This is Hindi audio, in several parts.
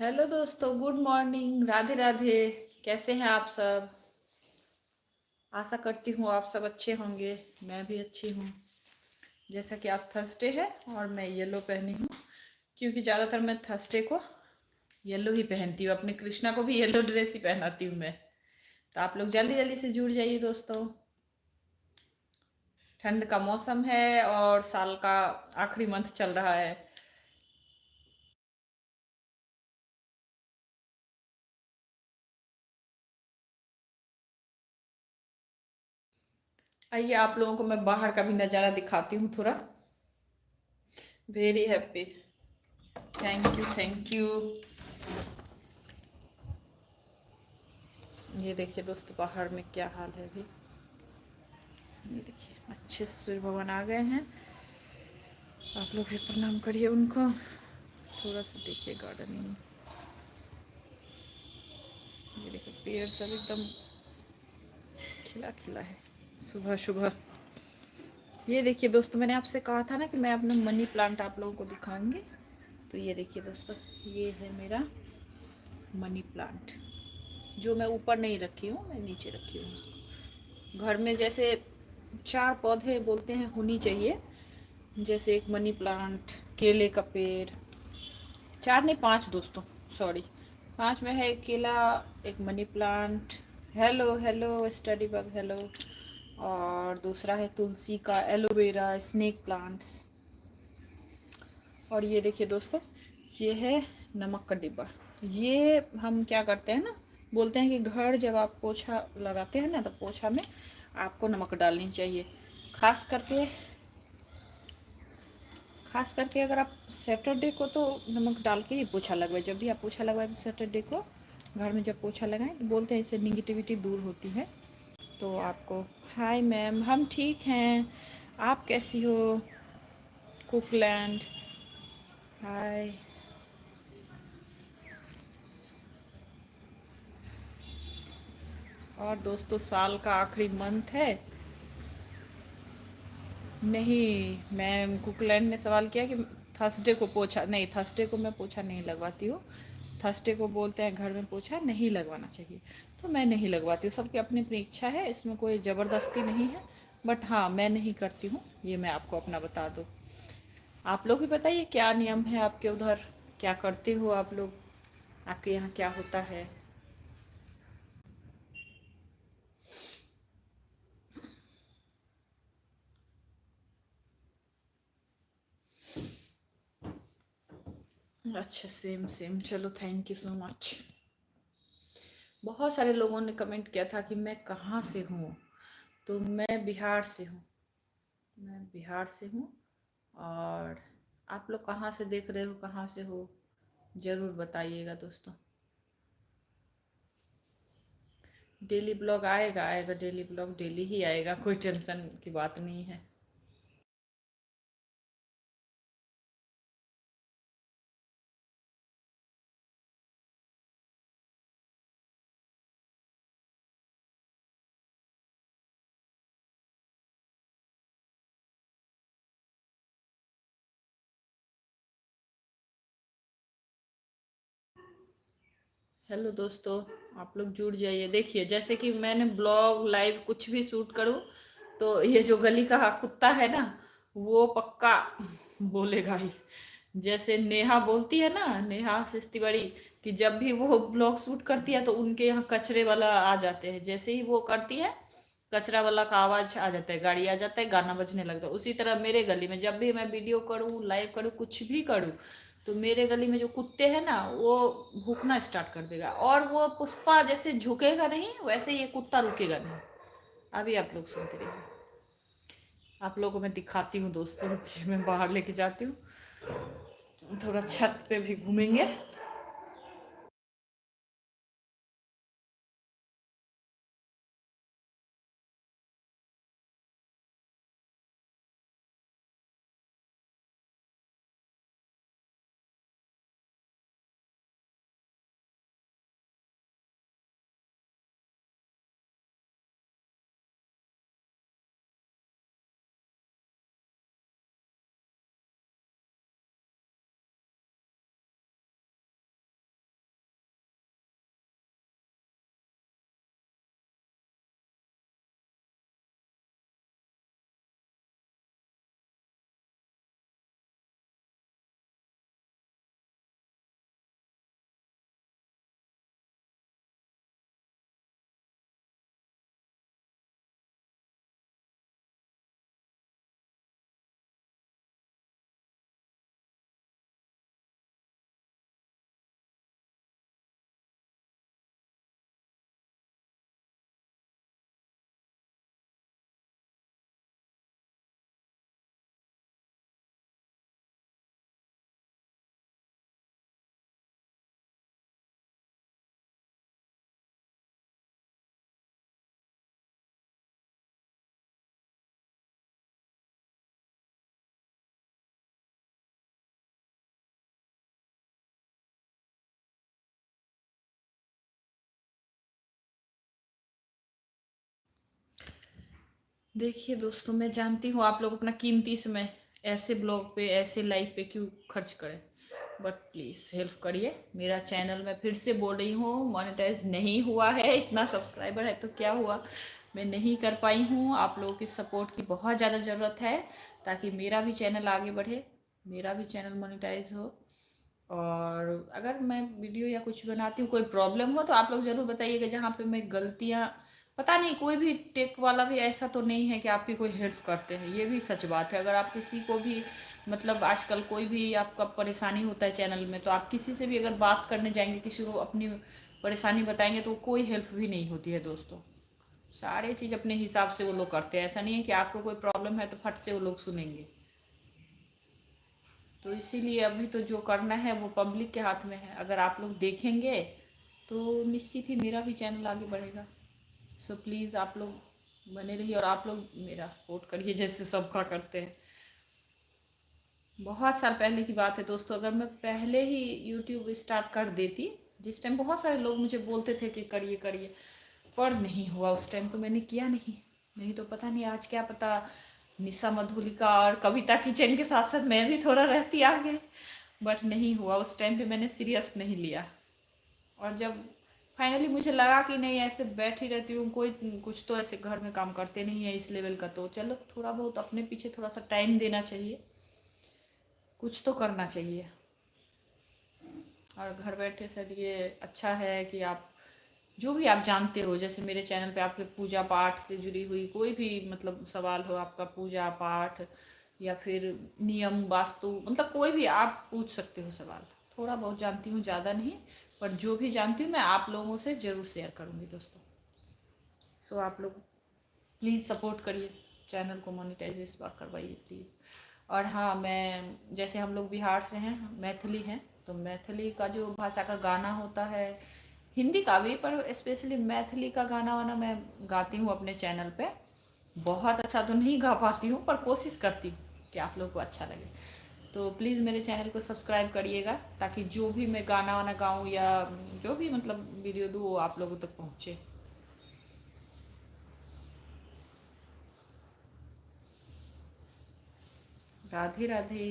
हेलो दोस्तों, गुड मॉर्निंग, राधे राधे। कैसे हैं आप सब? आशा करती हूँ आप सब अच्छे होंगे। मैं भी अच्छी हूँ। जैसा कि आज थर्सडे है और मैं येलो पहनी हूँ, क्योंकि ज़्यादातर मैं थर्सडे को येलो ही पहनती हूँ। अपने कृष्णा को भी येलो ड्रेस ही पहनाती हूँ मैं। तो आप लोग जल्दी जल्दी से जुड़ जाइए दोस्तों। ठंड का मौसम है और साल का आखिरी मंथ चल रहा है। आइए, आप लोगों को मैं बाहर का भी नज़ारा दिखाती हूँ थोड़ा। Very happy. Thank you, thank you. ये देखिए दोस्तों, बाहर में क्या हाल है अभी। ये देखिए, अच्छे से सूर्य भगवान आ गए हैं। आप लोग भी प्रणाम करिए उनको। थोड़ा सा देखिए गार्डनिंग। ये देखिए, पेड़ सब एकदम खिला खिला है सुबह सुबह। ये देखिए दोस्तों, मैंने आपसे कहा था ना कि मैं अपना मनी प्लांट आप लोगों को दिखाऊंगी। तो ये देखिए दोस्तों, ये है मेरा मनी प्लांट, जो मैं ऊपर नहीं रखी हूँ, मैं नीचे रखी हूँ उसको। घर में जैसे चार पौधे बोलते हैं होनी चाहिए, जैसे एक मनी प्लांट, केले का पेड़। चार नहीं, पांच दोस्तों, सॉरी। पांच में है एक केला, एक money plant, hello hello study bug hello, और दूसरा है तुलसी का, एलोवेरा, स्नेक प्लांट्स। और ये देखिए दोस्तों, ये है नमक का डिब्बा। ये हम क्या करते हैं ना, बोलते हैं कि घर जब आप पोछा लगाते हैं ना, तो पोछा में आपको नमक डालनी चाहिए। खास करके खास करके अगर आप सैटरडे को तो नमक डाल के ही पोछा लगवाए। जब भी आप पोछा लगवाए तो सैटरडे को घर में जब पोछा लगाएं, तो बोलते हैं इससे निगेटिविटी दूर होती है। तो आपको, हाय मैम, हम ठीक हैं, आप कैसी हो? कुकलैंड, हाय। और दोस्तों, साल का आखिरी मंथ है। नहीं, मैं कुकलैंड ने सवाल किया कि थर्सडे को पोछा नहीं, थर्सडे को मैं पोछा नहीं लगवाती हूँ। थर्सडे को बोलते हैं घर में पोछा नहीं लगवाना चाहिए, तो मैं नहीं लगवाती हूँ। सबकी अपनी अपनी इच्छा है, इसमें कोई ज़बरदस्ती नहीं है। बट हाँ, मैं नहीं करती हूँ, ये मैं आपको अपना बता दूँ। आप लोग भी बताइए, क्या नियम है आपके उधर? क्या करते हो आप लोग? आपके यहाँ क्या होता है? अच्छा, सेम सेम, चलो थैंक यू सो मच। बहुत सारे लोगों ने कमेंट किया था कि मैं कहाँ से हूँ। तो मैं बिहार से हूँ। मैं बिहार से हूँ। और आप लोग कहाँ से देख रहे हो, कहाँ से हो, ज़रूर बताइएगा दोस्तों। डेली ब्लॉग आएगा आएगा, डेली ब्लॉग डेली ही आएगा, कोई टेंशन की बात नहीं है। हेलो दोस्तों, आप लोग जुड़ जाइए। देखिए, जैसे कि मैंने ब्लॉग लाइव कुछ भी शूट करूँ, तो ये जो गली का कुत्ता है ना, वो पक्का बोलेगा ही। जैसे नेहा बोलती है ना, नेहा सिस्ती बड़ी, कि जब भी वो ब्लॉग शूट करती है तो उनके यहाँ कचरे वाला आ जाते हैं। जैसे ही वो करती है, कचरा वाला का आवाज आ जाता है, गाड़ी आ जाता है, गाना बजने लगता है। उसी तरह मेरे गली में जब भी मैं वीडियो करूँ, लाइव करूँ, कुछ भी करूँ, तो मेरे गली में जो कुत्ते हैं ना, वो भूखना स्टार्ट कर देगा। और वो पुष्पा जैसे झुकेगा नहीं, वैसे ये कुत्ता रुकेगा नहीं। अभी आप लोग सुनते रहिए। आप लोगों को मैं दिखाती हूँ दोस्तों, रुकिए, मैं बाहर लेके जाती हूँ। थोड़ा छत पे भी घूमेंगे। देखिए दोस्तों, मैं जानती हूँ आप लोग अपना कीमती समय ऐसे ब्लॉग पे, ऐसे लाइव पे क्यों खर्च करें, बट प्लीज़ हेल्प करिए। मेरा चैनल, मैं फिर से बोल रही हूँ, मोनेटाइज नहीं हुआ है। इतना सब्सक्राइबर है तो क्या हुआ, मैं नहीं कर पाई हूँ। आप लोगों की सपोर्ट की बहुत ज़्यादा ज़रूरत है ताकि मेरा भी चैनल आगे बढ़े, मेरा भी चैनल मोनेटाइज हो। और अगर मैं वीडियो या कुछ बनाती हूँ, कोई प्रॉब्लम हो तो आप लोग ज़रूर बताइएगा, जहाँ पे मैं गलतियाँ, पता नहीं कोई भी टेक वाला भी ऐसा तो नहीं है कि आपकी कोई हेल्प करते हैं, ये भी सच बात है। अगर आप किसी को भी, मतलब आजकल कोई भी आपका परेशानी होता है चैनल में, तो आप किसी से भी अगर बात करने जाएंगे, किसी को अपनी परेशानी बताएंगे, तो कोई हेल्प भी नहीं होती है दोस्तों। सारे चीज़ अपने हिसाब से वो लोग करते हैं, ऐसा नहीं है कि आपको कोई प्रॉब्लम है तो फट से वो लोग सुनेंगे। तो इसीलिए अभी तो जो करना है वो पब्लिक के हाथ में है। अगर आप लोग देखेंगे तो निश्चित ही मेरा भी चैनल आगे बढ़ेगा। सो प्लीज़ आप लोग बने रहिए और आप लोग मेरा सपोर्ट करिए जैसे सबका करते हैं। बहुत साल पहले की बात है दोस्तों, अगर मैं पहले ही यूट्यूब स्टार्ट कर देती, जिस टाइम बहुत सारे लोग मुझे बोलते थे कि करिए करिए, पर नहीं हुआ उस टाइम, तो मैंने किया नहीं। नहीं तो पता नहीं आज क्या पता, निशा मधुलिका और कविता किचन के साथ साथ मैं भी थोड़ा रहती आगे, बट नहीं हुआ उस टाइम पे, मैंने सीरियस नहीं लिया। और जब फाइनली मुझे लगा कि नहीं, ऐसे बैठी रहती हूँ, कोई कुछ तो ऐसे घर में काम करते नहीं है इस लेवल का, तो चलो थोड़ा बहुत अपने पीछे थोड़ा सा टाइम देना चाहिए, कुछ तो करना चाहिए। और घर बैठे से ये अच्छा है कि आप जो भी आप जानते हो, जैसे मेरे चैनल पे आपके पूजा पाठ से जुड़ी हुई कोई भी मतलब सवाल हो, आपका पूजा पाठ या फिर नियम वास्तु, मतलब कोई भी आप पूछ सकते हो सवाल। थोड़ा बहुत जानती हूँ, ज़्यादा नहीं, पर जो भी जानती हूँ मैं आप लोगों से ज़रूर शेयर करूँगी दोस्तों। सो आप लोग प्लीज़ सपोर्ट करिए, चैनल को मोनेटाइज इस बार करवाइए प्लीज़। और हाँ, मैं जैसे हम लोग बिहार से हैं, मैथिली हैं, तो मैथिली का जो भाषा का गाना होता है, हिंदी का भी, पर स्पेशली मैथिली का गाना वाना मैं गाती हूँ अपने चैनल पे। बहुत अच्छा तो नहीं गा पाती हूँ, पर कोशिश करती हूँ कि आप लोग को अच्छा लगे। तो प्लीज़ मेरे चैनल को सब्सक्राइब करिएगा, ताकि जो भी मैं गाना वाना गाऊँ या जो भी मतलब वीडियो दूँ वो आप लोगों तक पहुँचे। राधे राधे।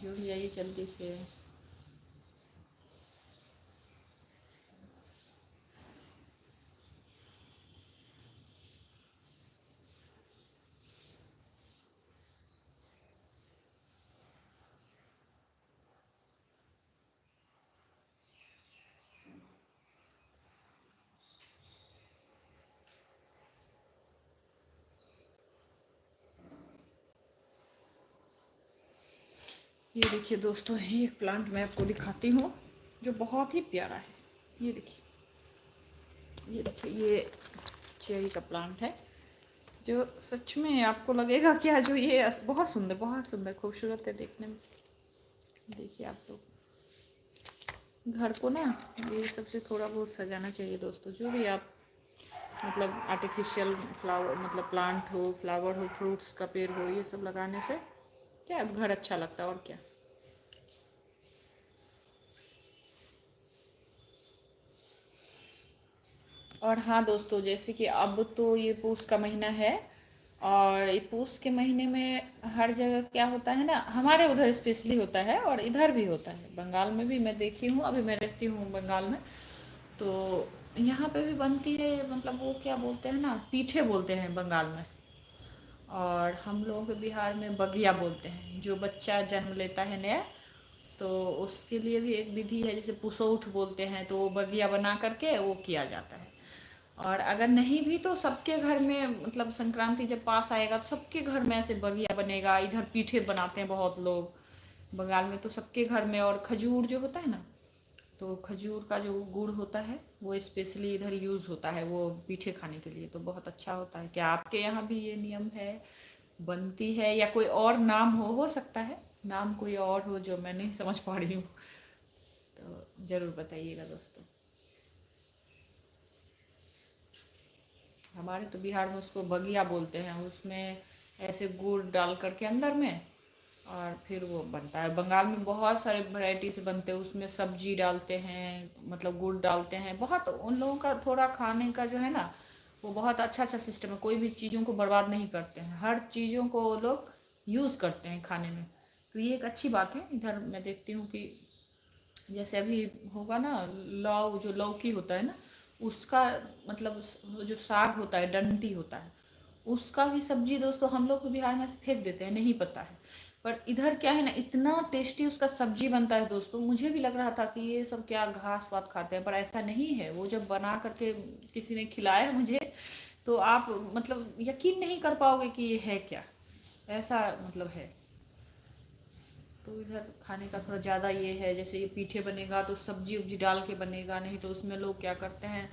जुड़ जाइए जल्दी से। ये देखिए दोस्तों, एक प्लांट मैं आपको दिखाती हूँ जो बहुत ही प्यारा है। ये देखिए, ये देखिए, ये चेरी का प्लांट है, जो सच में आपको लगेगा क्या, जो ये बहुत सुंदर खूबसूरत है देखने में। देखिए आप लोग, घर को ना ये सबसे थोड़ा बहुत सजाना चाहिए दोस्तों। जो भी आप मतलब आर्टिफिशियल फ्लावर, मतलब प्लांट हो, फ्लावर हो, फ्रूट्स का पेड़ हो, ये सब लगाने से क्या घर अच्छा लगता है, और क्या। और हाँ दोस्तों, जैसे कि अब तो ये पूस का महीना है, और ये पूस के महीने में हर जगह क्या होता है ना, हमारे उधर स्पेशली होता है और इधर भी होता है, बंगाल में भी मैं देखी हूँ, अभी मैं रहती हूँ बंगाल में, तो यहाँ पे भी बनती है, मतलब वो क्या बोलते हैं ना, पीठे बोलते हैं बंगाल में, और हम लोग बिहार में बगिया बोलते हैं। जो बच्चा जन्म लेता है नया, तो उसके लिए भी एक विधि है, जैसे पुसौठ बोलते हैं, तो वो बगिया बना करके वो किया जाता है। और अगर नहीं भी तो सबके घर में, मतलब संक्रांति जब पास आएगा तो सबके घर में ऐसे बगिया बनेगा। इधर पीठे बनाते हैं बहुत लोग बंगाल में, तो सबके घर में। और खजूर जो होता है ना, तो खजूर का जो गुड़ होता है वो स्पेशली इधर यूज़ होता है वो पीठे खाने के लिए, तो बहुत अच्छा होता है। क्या आपके यहाँ भी ये नियम है, बनती है, या कोई और नाम हो सकता है, नाम कोई और हो जो मैं नहीं समझ पा रही हूँ, तो ज़रूर बताइएगा दोस्तों। हमारे तो बिहार में उसको बगिया बोलते हैं, उसमें ऐसे गुड़ डाल करके अंदर में, और फिर वो बनता है। बंगाल में बहुत सारे वैरायटी से बनते हैं, उसमें सब्जी डालते हैं, मतलब गुड़ डालते हैं। बहुत उन लोगों का थोड़ा खाने का जो है ना, वो बहुत अच्छा अच्छा सिस्टम है। कोई भी चीज़ों को बर्बाद नहीं करते हैं, हर चीज़ों को वो लोग यूज़ करते हैं खाने में। तो ये एक अच्छी बात है। इधर मैं देखती हूँ कि जैसे अभी होगा ना, जो लौकी होता है ना, उसका मतलब वो जो साग होता है, डंटी होता है, उसका भी सब्जी दोस्तों हम लोग तो बिहार में फेंक देते हैं, नहीं पता है। पर इधर क्या है ना, इतना टेस्टी उसका सब्जी बनता है दोस्तों। मुझे भी लग रहा था कि ये सब क्या घास पात खाते हैं, पर ऐसा नहीं है। वो जब बना करके किसी ने खिलाया मुझे, तो आप मतलब यकीन नहीं कर पाओगे कि ये है क्या। ऐसा मतलब है। तो इधर खाने का थोड़ा ज़्यादा ये है। जैसे ये पीठे बनेगा तो सब्जी उब्जी डाल के बनेगा, नहीं तो उसमें लोग क्या करते हैं,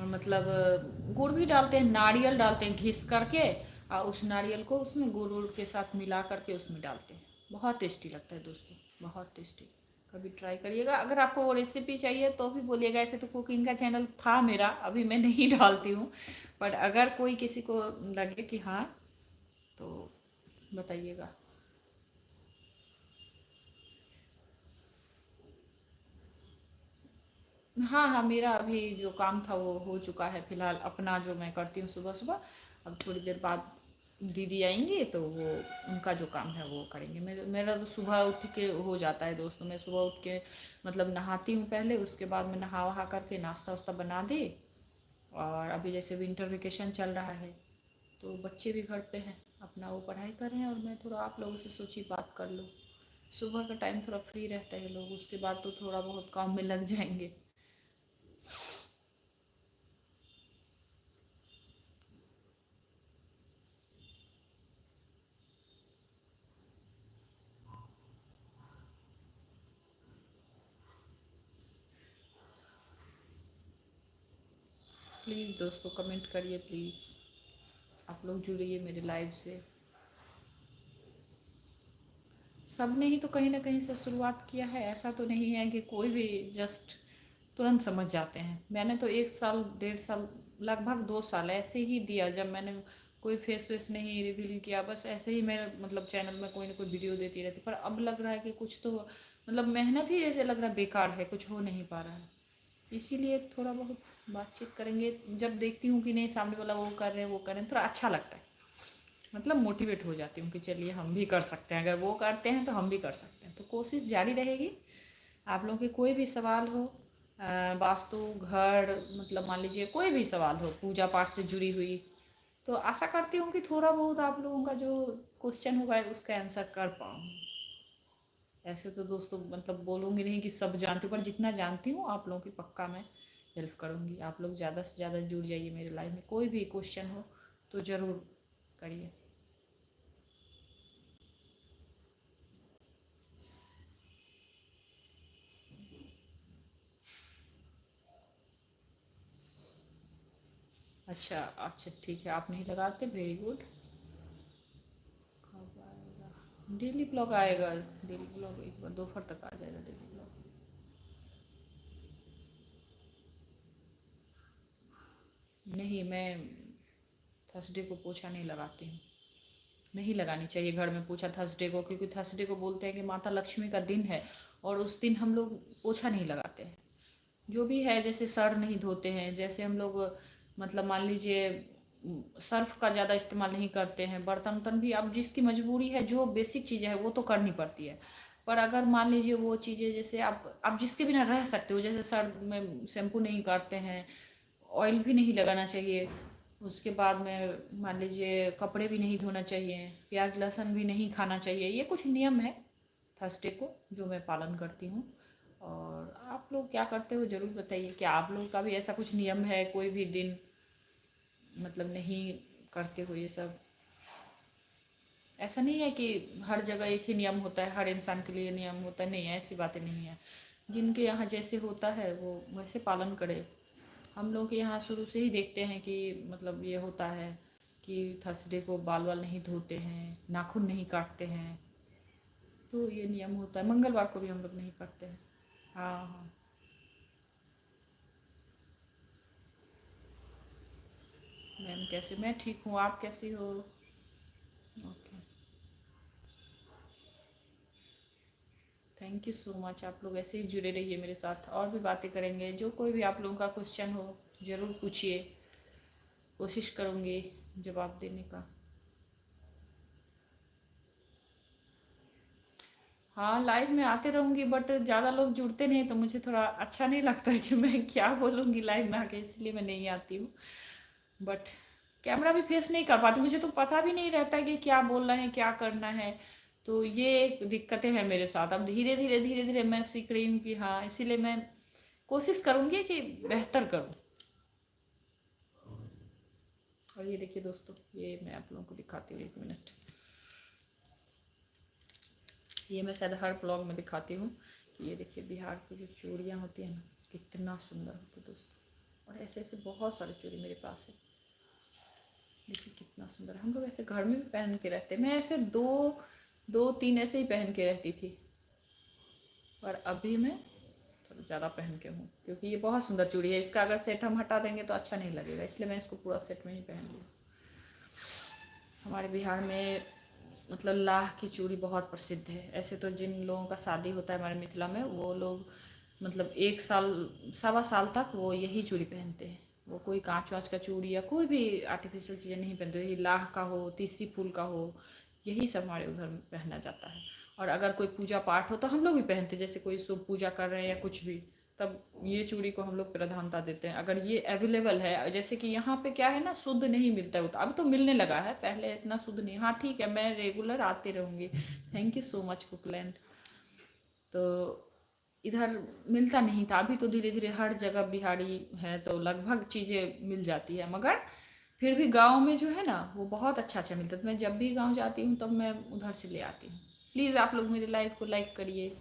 मतलब गुड़ भी डालते हैं, नारियल डालते हैं घिस करके, और उस नारियल को उसमें गुड़ उड़ के साथ मिला करके उसमें डालते हैं। बहुत टेस्टी लगता है दोस्तों, बहुत टेस्टी। कभी ट्राई करिएगा। अगर आपको वो रेसिपी चाहिए तो भी बोलिएगा। ऐसे तो कुकिंग का चैनल था मेरा, अभी मैं नहीं डालती हूँ, बट अगर कोई किसी को लगे कि हाँ, तो बताइएगा। हाँ हाँ, मेरा अभी जो काम था वो हो चुका है फिलहाल। अपना जो मैं करती हूँ सुबह सुबह, अब थोड़ी देर बाद दीदी आएंगी तो वो उनका जो काम है वो करेंगे। मेरा तो सुबह उठ के हो जाता है दोस्तों। मैं सुबह उठ के मतलब नहाती हूँ पहले, उसके बाद मैं नहा वहा करके नाश्ता वास्ता बना दे। और अभी जैसे विंटर वेकेशन चल रहा है, तो बच्चे भी घर पे हैं, अपना वो पढ़ाई कर रहे हैं, और मैं थोड़ा आप लोगों से सोची बात कर लूँ। सुबह का टाइम थोड़ा फ्री रहता है लोग, उसके बाद तो थोड़ा बहुत काम में लग जाएंगे। प्लीज़ दोस्तों कमेंट करिए प्लीज़। आप लोग जुड़िए मेरे लाइव से। सब ने ही तो कहीं ना कहीं से शुरुआत किया है। ऐसा तो नहीं है कि कोई भी जस्ट तुरंत समझ जाते हैं। मैंने तो 1 साल 1.5 साल, लगभग 2 साल ऐसे ही दिया, जब मैंने कोई फेस वेस नहीं रिवील किया। बस ऐसे ही मैं मतलब चैनल में कोई ना कोई वीडियो देती रहती। पर अब लग रहा है कि कुछ तो मतलब मेहनत ही ऐसे लग रहा है बेकार है, कुछ हो नहीं पा रहा है। इसीलिए थोड़ा बहुत बातचीत करेंगे। जब देखती हूँ कि नहीं सामने वाला वो कर रहे हैं वो कर रहे हैं, थोड़ा अच्छा लगता है। मतलब मोटिवेट हो जाती हूँ कि चलिए हम भी कर सकते हैं, अगर वो करते हैं तो हम भी कर सकते हैं। तो कोशिश जारी रहेगी। आप लोगों के कोई भी सवाल हो, वास्तु घर मतलब मान लीजिए कोई भी सवाल हो पूजा पाठ से जुड़ी हुई, तो आशा करती हूँ कि थोड़ा बहुत आप लोगों का जो क्वेश्चन होगा उसका आंसर कर पाऊँ। ऐसे तो दोस्तों मतलब बोलूँगी नहीं कि सब जानती हूँ, पर जितना जानती हूँ आप लोगों की पक्का मैं हेल्प करूँगी। आप लोग ज़्यादा से ज़्यादा जुड़ जाइए मेरे लाइफ में। कोई भी क्वेश्चन हो तो ज़रूर करिए। अच्छा अच्छा, ठीक है, आप नहीं लगाते, वेरी गुड। कब आएगा? डेली ब्लॉग आएगा। डेली ब्लॉग एक बार दोपहर तक आ जाएगा डेली ब्लॉग। नहीं, मैं थर्सडे को पोछा नहीं लगाती हूँ। नहीं लगानी चाहिए घर में पोछा थर्सडे को, क्योंकि थर्सडे को बोलते हैं कि माता लक्ष्मी का दिन है, और उस दिन हम लोग पोछा नहीं लगाते हैं। जो भी है, जैसे सर नहीं धोते हैं, जैसे हम लोग मतलब मान लीजिए सर्फ का ज़्यादा इस्तेमाल नहीं करते हैं। बर्तन उर्तन भी अब जिसकी मजबूरी है, जो बेसिक चीज़ें हैं वो तो करनी पड़ती है। पर अगर मान लीजिए वो चीज़ें जैसे आप जिसके बिना रह सकते हो, जैसे सर में शैम्पू नहीं करते हैं, ऑयल भी नहीं लगाना चाहिए, उसके बाद में मान लीजिए कपड़े भी नहीं धोना चाहिए, प्याज लहसुन भी नहीं खाना चाहिए। ये कुछ नियम है थर्सडे को जो मैं पालन करती हूँ। और आप लोग क्या करते हो ज़रूर बताइए। क्या आप लोगों का भी ऐसा कुछ नियम है, कोई भी दिन मतलब नहीं करते हो ये सब? ऐसा नहीं है कि हर जगह एक ही नियम होता है, हर इंसान के लिए नियम होता है, नहीं ऐसी बातें नहीं है। जिनके यहाँ जैसे होता है वो वैसे पालन करे। हम लोग के यहाँ शुरू से ही देखते हैं कि मतलब ये होता है कि थर्सडे को बाल वाल नहीं धोते हैं, नाखून नहीं काटते हैं। तो ये नियम होता है। मंगलवार को भी हम लोग नहीं करते हैं। हाँ हाँ। मैम कैसे? मैं ठीक हूँ, आप कैसी हो? Okay. Thank you so much. आप लोग ऐसे ही जुड़े रहिए मेरे साथ, और भी बातें करेंगे। जो कोई भी आप लोगों का क्वेश्चन हो ज़रूर पूछिए, कोशिश करूँगी जवाब देने का। हाँ, लाइव में आते रहूँगी, बट ज़्यादा लोग जुड़ते नहीं तो मुझे थोड़ा अच्छा नहीं लगता है कि मैं क्या बोलूँगी लाइव में आके, इसलिए मैं नहीं आती हूँ। बट कैमरा भी फेस नहीं कर पाती, मुझे तो पता भी नहीं रहता है कि क्या बोलना है, क्या करना है। तो ये दिक्कतें हैं मेरे साथ। अब धीरे धीरे धीरे धीरे मैं सीख रही हूँ कि हाँ, इसीलिए मैं कोशिश करूँगी कि बेहतर करूँ। और ये देखिए दोस्तों, ये मैं आप लोगों को दिखाती हूँ, 1 मिनट। ये मैं शायद हर ब्लॉग में दिखाती हूँ कि ये देखिए बिहार की जो चूड़ियाँ होती हैं ना, कितना सुंदर होती है दोस्तों। और ऐसे ऐसे बहुत सारे चूड़ी मेरे पास है, देखिए कितना सुंदर। हम लोग ऐसे घर में भी पहन के रहते हैं। मैं ऐसे दो तीन ऐसे ही पहन के रहती थी, और अभी मैं थोड़ा ज़्यादा पहन के हूँ, क्योंकि ये बहुत सुंदर चूड़ी है। इसका अगर सेट हम हटा देंगे तो अच्छा नहीं लगेगा, इसलिए मैं इसको पूरा सेट में ही पहन लूँ। हमारे बिहार में मतलब लाह की चूड़ी बहुत प्रसिद्ध है। ऐसे तो जिन लोगों का शादी होता है हमारे मिथिला में, वो लोग मतलब 1 साल 1.25 साल तक वो यही चूड़ी पहनते हैं। वो कोई कांच वाँच का चूड़ी या कोई भी आर्टिफिशियल चीज़ें नहीं पहनते। यही लाह का हो, तीसी फूल का हो, यही सब हमारे उधर पहना जाता है। और अगर कोई पूजा पाठ हो तो हम लोग भी पहनते हैं, जैसे कोई शुभ पूजा कर रहे हैं या कुछ भी, तब ये चूड़ी को हम लोग प्रधानता देते हैं। अगर ये अवेलेबल है, जैसे कि यहाँ पे क्या है ना, शुद्ध नहीं मिलता है, तो अब तो मिलने लगा है, पहले इतना शुद्ध नहीं। हाँ ठीक है, मैं रेगुलर आती रहूँगी। Thank you so much Cookland. तो इधर मिलता नहीं था, अभी तो धीरे धीरे हर जगह बिहारी है तो लगभग चीज़ें मिल जाती है। मगर फिर भी गांव में जो है ना, वो बहुत अच्छा अच्छा मिलता है। तो मैं जब भी गांव जाती हूँ तब मैं उधर से ले आती हूँ। प्लीज़ आप लोग मेरे लाइव को लाइक करिए,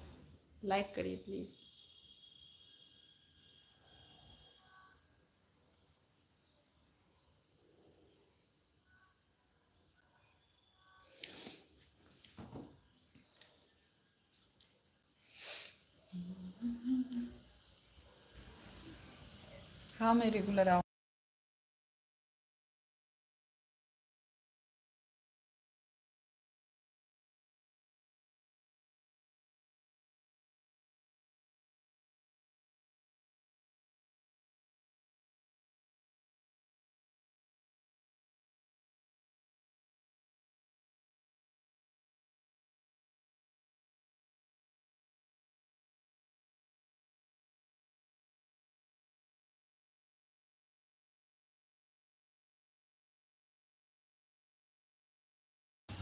लाइक करिए प्लीज़। हाँ, मैं रेगुलर आऊँ।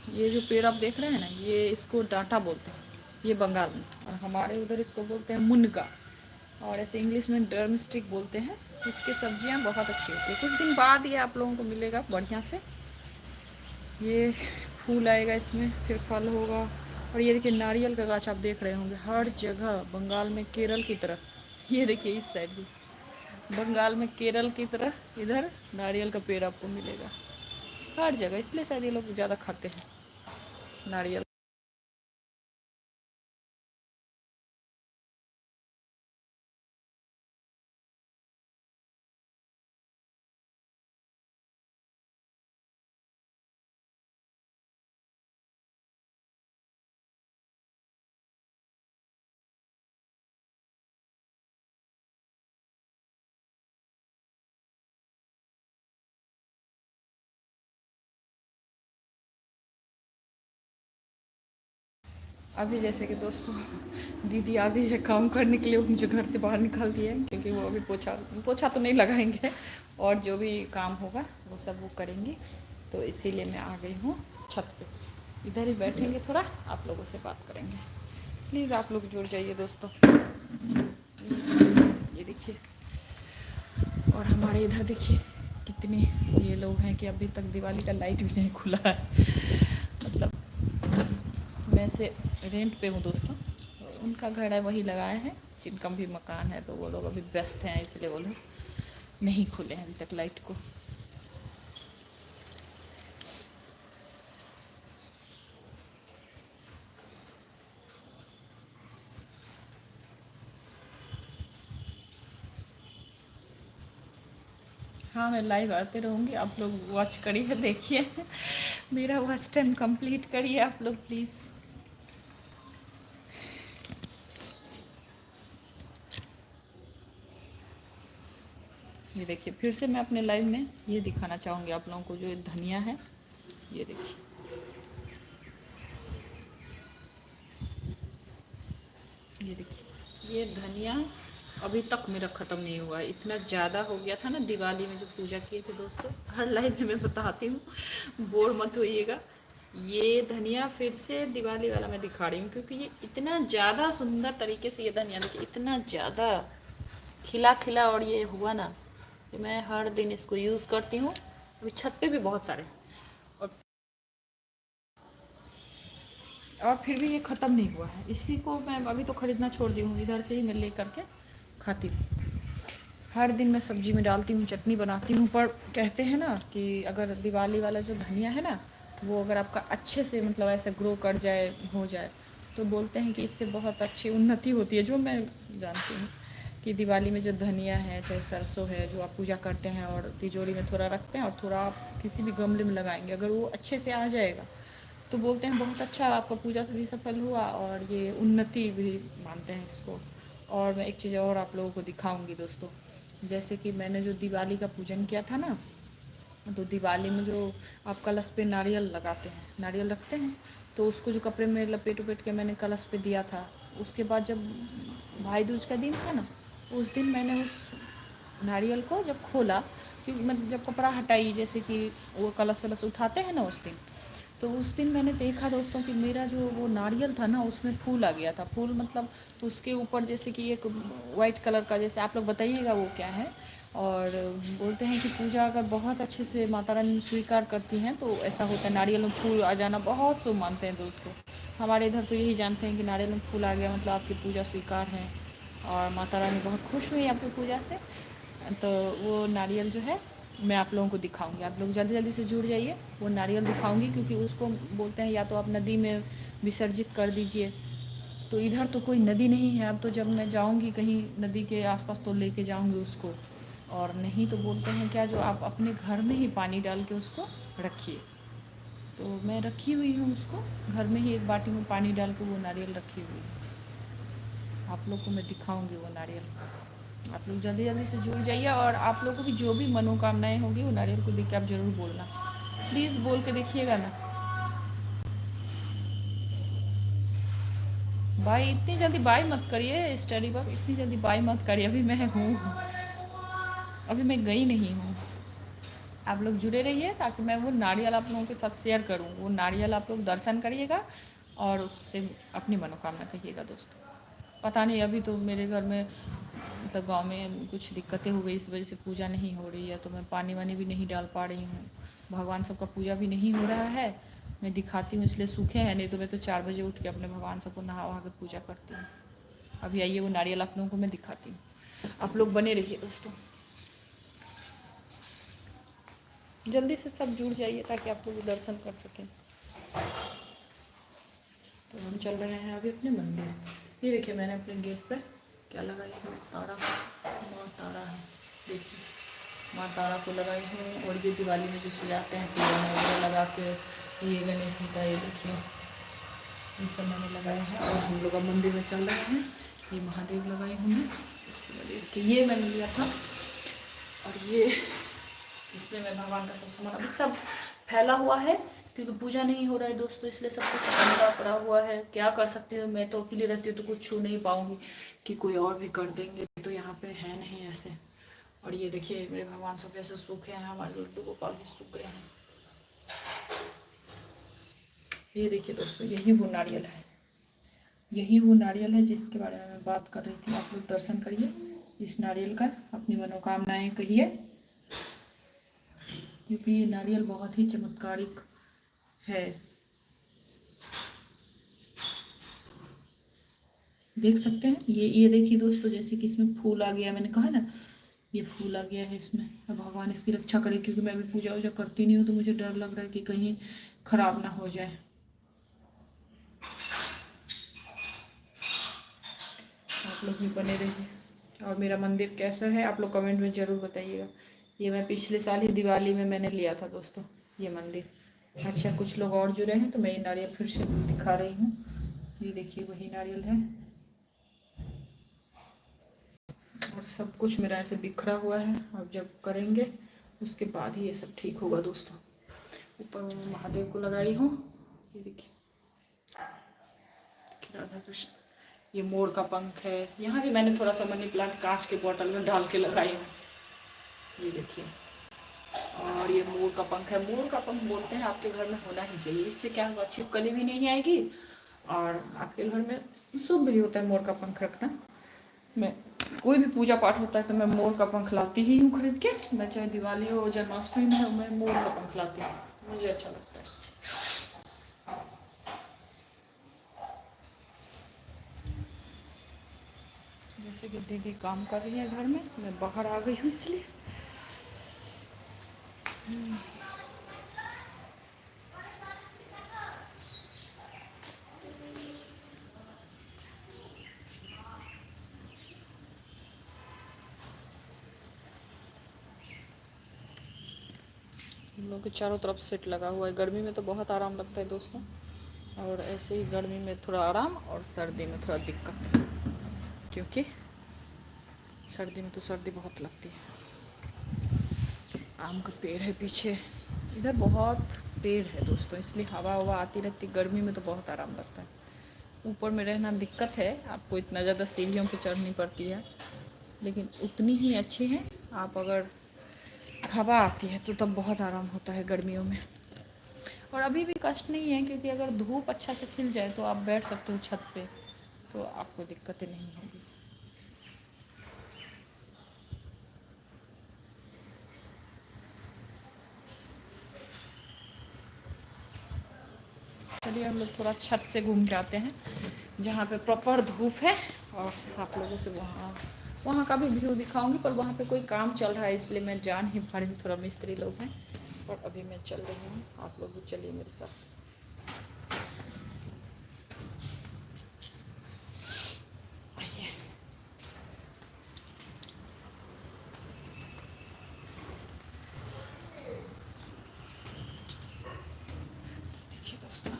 ये जो पेड़ आप देख रहे हैं ना, ये इसको डांटा बोलते हैं, ये बंगाल में। और हमारे उधर इसको बोलते हैं मुनगा, और ऐसे इंग्लिश में ड्रम स्टिक बोलते हैं। इसकी सब्जियां बहुत अच्छी होती है। कुछ दिन बाद ये आप लोगों को मिलेगा बढ़िया से, ये फूल आएगा इसमें, फिर फल होगा। और ये देखिए नारियल का गाछ आप देख रहे होंगे हर जगह बंगाल में, केरल की तरफ। ये देखिए इस साइड भी बंगाल में केरल की तरह इधर नारियल का पेड़ आपको मिलेगा हर जगह, इसलिए शायद ये लोग ज़्यादा खाते हैं नारियल। अभी जैसे कि दोस्तों दीदी आ गई है काम करने के लिए, वो मुझे घर से बाहर निकाल दिया है, क्योंकि वो अभी पोछा पोछा तो नहीं लगाएंगे, और जो भी काम होगा वो सब वो करेंगी। तो इसीलिए मैं आ गई हूँ छत पे। इधर ही बैठेंगे, थोड़ा आप लोगों से बात करेंगे। प्लीज़ आप लोग जुड़ जाइए दोस्तों, ये देखिए। और हमारे इधर देखिए कितने ये लोग हैं कि अभी तक दिवाली का लाइट भी नहीं खुला है। मतलब मैं से रेंट पे हूँ दोस्तों, उनका घर है वही लगाए हैं, जिनका भी मकान है, तो वो लोग अभी व्यस्त हैं, इसलिए वो लोग नहीं खुले हैं अभी तक लाइट को। हाँ, मैं लाइव आते रहूँगी, आप लोग वॉच करिए, देखिए मेरा वॉच टाइम कंप्लीट करिए आप लोग प्लीज़। ये देखिए फिर से मैं अपने लाइव में ये दिखाना चाहूँगी आप लोगों को, जो धनिया है ये देखिए, ये देखिए ये धनिया अभी तक मेरा ख़त्म नहीं हुआ है। इतना ज़्यादा हो गया था ना दिवाली में जो पूजा किए थे दोस्तों, हर लाइव में मैं बताती हूँ, बोर मत होइएगा। ये धनिया फिर से दिवाली वाला मैं दिखा रही हूँ, क्योंकि ये इतना ज़्यादा सुंदर तरीके से ये धनिया देखिए, इतना ज़्यादा खिला खिला और ये हुआ ना कि मैं हर दिन इसको यूज़ करती हूँ। अभी छत पे भी बहुत सारे, और फिर भी ये ख़त्म नहीं हुआ है। इसी को मैं अभी तो ख़रीदना छोड़ दी हूँ, इधर से ही मैं ले करके खाती हूँ। हर दिन मैं सब्जी में डालती हूँ, चटनी बनाती हूँ। पर कहते हैं ना कि अगर दिवाली वाला जो धनिया है ना, वो अगर आपका अच्छे से मतलब ऐसे ग्रो कर जाए, हो जाए, तो बोलते हैं कि इससे बहुत अच्छी उन्नति होती है। जो मैं जानती हूँ कि दिवाली में जो धनिया है, चाहे सरसों है, जो आप पूजा करते हैं और तिजोरी में थोड़ा रखते हैं और थोड़ा आप किसी भी गमले में लगाएंगे, अगर वो अच्छे से आ जाएगा तो बोलते हैं बहुत अच्छा, आपका पूजा से भी सफल हुआ और ये उन्नति भी मानते हैं इसको। और मैं एक चीज़ और आप लोगों को दिखाऊंगी दोस्तों, जैसे कि मैंने जो दिवाली का पूजन किया था ना, तो दिवाली में जो आप कलश पे नारियल लगाते हैं, नारियल रखते हैं, तो उसको जो कपड़े में लपेट उपेट के मैंने कलश पे दिया था। उसके बाद जब भाई दूज का दिन था ना, उस दिन मैंने उस नारियल को जब खोला, क्योंकि मैं जब कपड़ा हटाई, जैसे कि वो कलश वलश उठाते हैं ना उस दिन, तो उस दिन मैंने देखा दोस्तों कि मेरा जो वो नारियल था ना, उसमें फूल आ गया था। फूल मतलब उसके ऊपर जैसे कि एक वाइट कलर का, जैसे आप लोग बताइएगा वो क्या है। और बोलते हैं कि पूजा अगर बहुत अच्छे से माता रानी स्वीकार करती हैं तो ऐसा होता है, नारियल में फूल आ जाना बहुत शुभ मानते हैं दोस्तों। हमारे इधर तो यही जानते हैं कि नारियल में फूल आ गया मतलब आपकी पूजा स्वीकार है और माता रानी बहुत खुश हुई आपकी पूजा से। तो वो नारियल जो है मैं आप लोगों को दिखाऊंगी, आप लोग जल्दी जल्दी से जुड़ जाइए। वो नारियल दिखाऊंगी क्योंकि उसको बोलते हैं या तो आप नदी में विसर्जित कर दीजिए। तो इधर तो कोई नदी नहीं है, अब तो जब मैं जाऊंगी कहीं नदी के आसपास तो लेके जाऊंगी उसको। और नहीं तो बोलते हैं क्या, जो आप अपने घर में ही पानी डाल के उसको रखिए। तो मैं रखी हुई हूँ उसको घर में ही, एक बाटी में पानी डाल के वो नारियल रखी हुई है। आप लोग को मैं दिखाऊंगी वो नारियल। आप लोग जल्दी जल्दी से जुड़ जाइए, और आप लोगों की जो भी मनोकामनाएं होंगी वो नारियल को देख के आप ज़रूर बोलना, प्लीज़ बोल के देखिएगा ना। भाई इतनी जल्दी बाय मत करिए, स्टडी पर इतनी जल्दी बाय मत करिए, अभी मैं हूँ, अभी मैं गई नहीं हूँ। आप लोग जुड़े रहिए ताकि मैं वो नारियल आप लोगों के साथ शेयर करूँ। वो नारियल आप लोग दर्शन करिएगा और उससे अपनी मनोकामना कहिएगा दोस्तों। पता नहीं अभी तो मेरे घर में मतलब गांव में कुछ दिक्कतें हो गई, इस वजह से पूजा नहीं हो रही है, तो मैं पानी वानी भी नहीं डाल पा रही हूँ। भगवान सबका पूजा भी नहीं हो रहा है, मैं दिखाती हूँ इसलिए सूखे हैं, नहीं तो मैं तो 4 बजे उठ के अपने भगवान सबको नहा वहा के पूजा करती हूँ। अभी आइए वो नारियल आप लोगों को मैं दिखाती हूँ, आप लोग बने रहिए दोस्तों, जल्दी से सब जुड़ जाइए ताकि आप लोग दर्शन कर सकें। तो हम चल रहे हैं अभी अपने मंदिर। ये देखिए मैंने अपने गेट पे क्या लगाई है, तारा, माँ तारा है, देखिए माँ तारा को लगाई हूँ। और ये दिवाली में जो सजाते हैं तोरण वगैरह लगा के, ये गणेश जी का, ये देखिए ये सब मैंने लगाया है। और हम लोग अब मंदिर में चल रहे हैं। ये महादेव लगाए हुए हैं, इसके बाद देखिए ये मैंने लिया था, और ये इसमें मैं भगवान का सब सामान, अभी सब फैला हुआ है क्योंकि पूजा नहीं हो रहा है दोस्तों, इसलिए सब कुछ गंदा पड़ा हुआ है। क्या कर सकती हूँ, मैं तो अकेली रहती हूँ तो कुछ छू नहीं पाऊंगी कि कोई और भी कर देंगे, तो यहाँ पे है नहीं ऐसे। और ये देखिए मेरे भगवान सब ऐसे सूखे हैं, हमारे लड्डू गोपाल भी सूख गए हैं। ये देखिए दोस्तों यही वो नारियल है, यही वो नारियल है जिसके बारे में मैं बात कर रही थी। आप लोग दर्शन करिए इस नारियल का, अपनी मनोकामनाएं कहिए, क्योंकि ये नारियल बहुत ही चमत्कारिक है। देख सकते हैं ये देखिए दोस्तों, जैसे कि इसमें फूल आ गया, मैंने कहा ना ये फूल आ गया है इसमें। अब भगवान इसकी रक्षा करे, क्योंकि मैं अभी पूजा वूजा करती नहीं हूँ तो मुझे डर लग रहा है कि कहीं खराब ना हो जाए। आप लोग भी बने रहिए। और मेरा मंदिर कैसा है आप लोग कमेंट में ज़रूर बताइएगा। ये मैं पिछले साल ही दिवाली में मैंने लिया था दोस्तों ये मंदिर। अच्छा कुछ लोग और जुड़े हैं तो मैं ये नारियल फिर से दिखा रही हूँ। ये देखिए वही नारियल है, और सब कुछ मेरा ऐसे बिखरा हुआ है। अब जब करेंगे उसके बाद ही ये सब ठीक होगा दोस्तों। ऊपर मैं महादेव को लगाई हूँ, ये देखिए राधा कृष्ण। ये मोर का पंख है। यहाँ भी मैंने थोड़ा सा मनी प्लांट कांच के बोतल में डाल के लगाई हूँ, ये देखिए। और ये मोर का पंख है। मोर का पंख बोलते हैं आपके घर में होना ही चाहिए। इससे क्या होगा, छिपकली भी नहीं आएगी और आपके घर में शुभ भी होता है मोर का पंख रखना। मैं कोई भी पूजा पाठ होता है तो मैं मोर का पंख लाती ही हूँ खरीद के। मैं चाहे दिवाली हो जन्माष्टमी में हो, मैं मोर का पंख लाती हूँ, मुझे अच्छा लगता है। जैसे कि दीदी काम कर रही है घर में, मैं बाहर आ गई हूँ इसलिए। हम लोग के चारों तरफ सेट लगा हुआ है। गर्मी में तो बहुत आराम लगता है दोस्तों, और ऐसे ही गर्मी में थोड़ा आराम और सर्दी में थोड़ा दिक्कत, क्योंकि सर्दी में तो सर्दी बहुत लगती है। आम का पेड़ है पीछे, इधर बहुत पेड़ है दोस्तों, इसलिए हवा हवा आती रहती। गर्मी में तो बहुत आराम लगता है। ऊपर में रहना दिक्कत है, आपको इतना ज़्यादा सीढ़ियों पे चढ़नी पड़ती है, लेकिन उतनी ही अच्छी है। आप अगर हवा आती है तो तब बहुत आराम होता है गर्मियों में। और अभी भी कष्ट नहीं है, क्योंकि अगर धूप अच्छा से खिल जाए तो आप बैठ सकते हो छत पे, तो आपको दिक्कतें नहीं होगी। चलिए हम लोग थोड़ा छत से घूम के आते हैं, जहाँ पे प्रॉपर धूप है, और आप लोगों से वहाँ वहाँ का भी व्यू दिखाऊंगी। पर वहाँ पे कोई काम चल रहा है इसलिए मैं जा नहीं पा रही हूँ, थोड़ा मिस्त्री लोग हैं। और अभी मैं चल रही हूँ, आप लोग भी चलिए मेरे साथ। आइए। देखिए दोस्तों,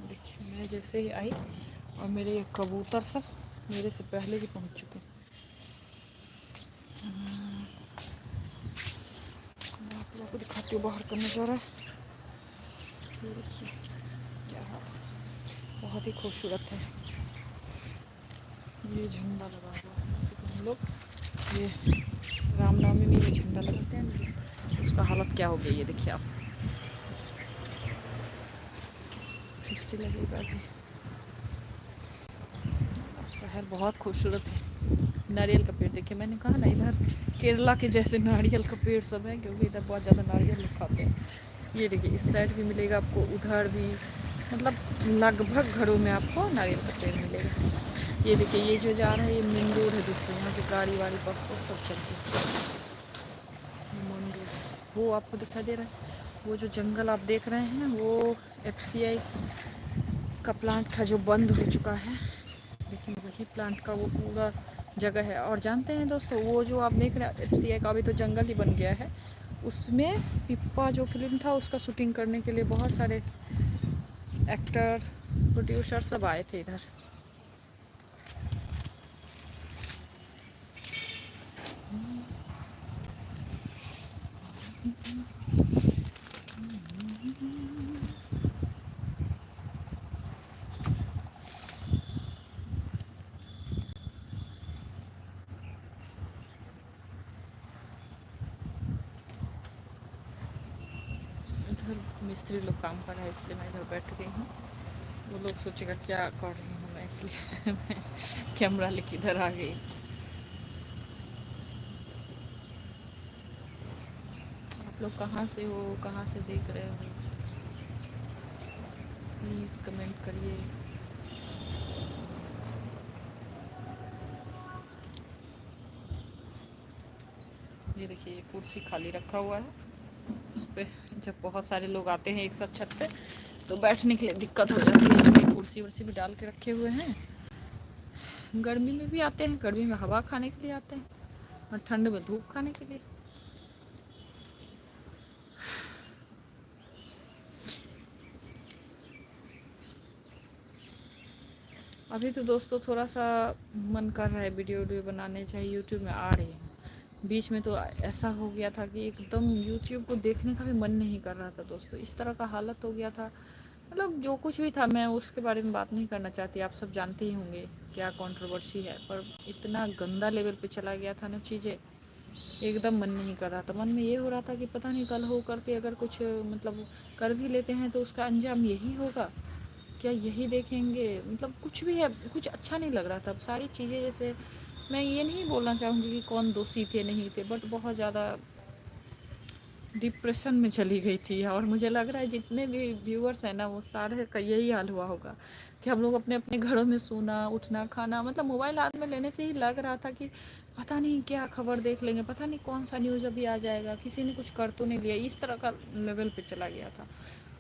देखिए मैं जैसे ही आई और मेरे ये कबूतर सब मेरे से पहले ही पहुँच चुके हैं। मैं आप लोगों को दिखाती हूँ बाहर का नज़ारा। ये देखिए क्या हाल है, बहुत ही खूबसूरत है। ये झंडा लगा हुआ है, जैसे हम लोग ये रामनवमी में ये झंडा लगाते हैं, उसका हालत क्या हो गई ये देखिए आप। फिर से लगेगा अभी। शहर बहुत खूबसूरत है। नारियल का पेड़ देखिए, मैंने कहा ना इधर केरला के जैसे नारियल का पेड़ सब है, क्योंकि इधर बहुत ज़्यादा नारियल लोग खाते हैं। ये देखिए इस साइड भी मिलेगा आपको, उधर भी, मतलब लगभग घरों में आपको नारियल का पेड़ मिलेगा। ये देखिए ये जो जा रहा है ये मेन रोड है दोस्तों, यहाँ से गाड़ी वाड़ी बस बस सब चलती है। मेन रोड वो आपको दिखाई दे रहा है, वो जो जंगल आप देख रहे हैं वो FCI का प्लांट था जो बंद हो चुका है, लेकिन वही प्लांट का वो पूरा जगह है। और जानते हैं दोस्तों, वो जो आप देख रहे हैं FCI का अभी तो जंगल ही बन गया है, उसमें पिप्पा जो फिल्म था उसका शूटिंग करने के लिए बहुत सारे एक्टर प्रोड्यूसर सब आए थे इधर। इधर मिस्त्री लोग काम कर रहे हैं इसलिए मैं इधर बैठ गई हूँ। वो लोग सोचेगा क्या कर रही हूँ मैं, इसलिए मैं कैमरा लेके इधर आ गई। आप लोग कहाँ से हो, कहाँ से देख रहे हो, प्लीज़ कमेंट करिए। ये देखिए ये कुर्सी खाली रखा हुआ है, उस पर जब बहुत सारे लोग आते हैं एक साथ छत पे तो बैठने के लिए दिक्कत हो जाती है, इसलिए कुर्सी वर्सी भी डाल के रखे हुए हैं। गर्मी में भी आते हैं, गर्मी में हवा खाने के लिए आते हैं, और ठंड में धूप खाने के लिए। अभी तो दोस्तों थोड़ा सा मन कर रहा है वीडियो वीडियो बनाने, चाहे यूट्यूब में आ रही हैं। बीच में तो ऐसा हो गया था कि एकदम यूट्यूब को देखने का भी मन नहीं कर रहा था दोस्तों, इस तरह का हालत हो गया था। मतलब जो कुछ भी था, मैं उसके बारे में बात नहीं करना चाहती, आप सब जानते ही होंगे क्या कंट्रोवर्सी है, पर इतना गंदा लेवल पे चला गया था ना चीज़ें, एकदम मन नहीं कर रहा था। मन में ये हो रहा था कि पता नहीं कल हो करके अगर कुछ मतलब कर भी लेते हैं तो उसका अंजाम यही होगा क्या, यही देखेंगे, मतलब कुछ भी है, कुछ अच्छा नहीं लग रहा था। अब सारी चीज़ें जैसे, मैं ये नहीं बोलना चाहूँगी कि कौन दोषी थे नहीं थे, बट बहुत ज़्यादा डिप्रेशन में चली गई थी। और मुझे लग रहा है जितने भी व्यूअर्स हैं ना, वो सारे का यही हाल हुआ होगा कि हम लोग अपने अपने घरों में सोना उठना खाना, मतलब मोबाइल हाथ में लेने से ही लग रहा था कि पता नहीं क्या खबर देख लेंगे, पता नहीं कौन सा न्यूज़ अभी आ जाएगा, किसी ने कुछ कर तो नहीं लिया, इस तरह का लेवल पे चला गया था।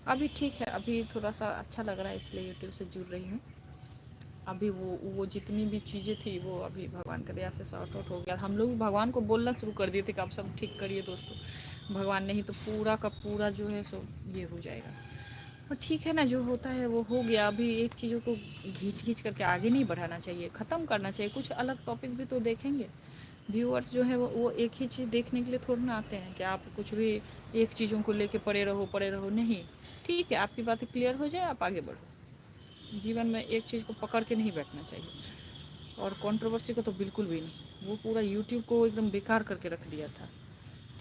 अभी ठीक है, अभी थोड़ा सा अच्छा लग रहा है, इसलिए यूट्यूब से जुड़ रही हूँ। अभी वो जितनी भी चीज़ें थी वो अभी भगवान की दया से सॉर्ट आउट हो गया। हम लोग भगवान को बोलना शुरू कर दिए थे कि आप सब ठीक करिए दोस्तों, भगवान नहीं तो पूरा का पूरा जो है सो ये हो जाएगा। और ठीक है ना, जो होता है वो हो गया। अभी एक चीज़ों को घींच घींच करके आगे नहीं बढ़ाना चाहिए, ख़त्म करना चाहिए। कुछ अलग टॉपिक भी तो देखेंगे। व्यूअर्स जो है वो एक ही चीज़ देखने के लिए थोड़ा ना आते हैं कि आप कुछ भी एक चीज़ों को लेके पड़े रहो नहीं। ठीक है, आपकी बातें क्लियर हो जाए, आप आगे बढ़ो। जीवन में एक चीज़ को पकड़ के नहीं बैठना चाहिए, और कंट्रोवर्सी को तो बिल्कुल भी नहीं। वो पूरा यूट्यूब को एकदम बेकार करके रख दिया था।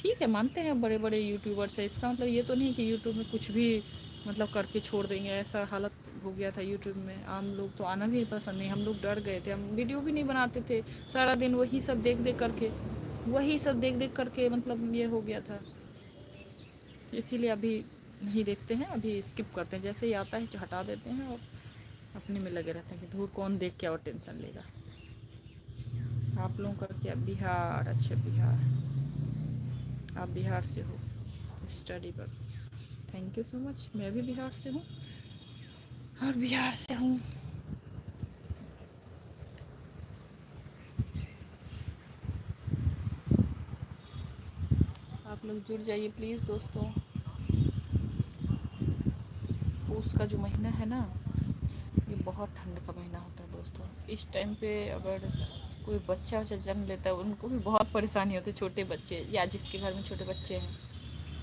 ठीक है, मानते हैं बड़े बड़े यूट्यूबर्स है, इसका मतलब ये तो नहीं कि यूट्यूब में कुछ भी मतलब करके छोड़ देंगे, ऐसा हालत हो गया था यूट्यूब में। आम लोग तो आना भी पसंद नहीं, हम लोग डर गए थे, हम वीडियो भी नहीं बनाते थे। सारा दिन वही सब देख देख करके मतलब ये हो गया था। इसीलिए अभी नहीं देखते हैं, अभी स्किप करते हैं, जैसे ही आता है हटा देते हैं और अपने में लगे रहते हैं कि धूल कौन देख के और टेंशन लेगा। आप लोगों का क्या, बिहार, अच्छा बिहार, आप बिहार से हो स्टडी पर, थैंक यू सो मच। मैं भी बिहार से हूँ और बिहार से हूँ। आप लोग जुड़ जाइए प्लीज़ दोस्तों। पूस का जो महीना है ना, ये बहुत ठंड का महीना होता है दोस्तों। इस टाइम पे अगर कोई बच्चा वच्चा जन्म लेता है, उनको भी बहुत परेशानी होती है। छोटे बच्चे या जिसके घर में छोटे बच्चे हैं,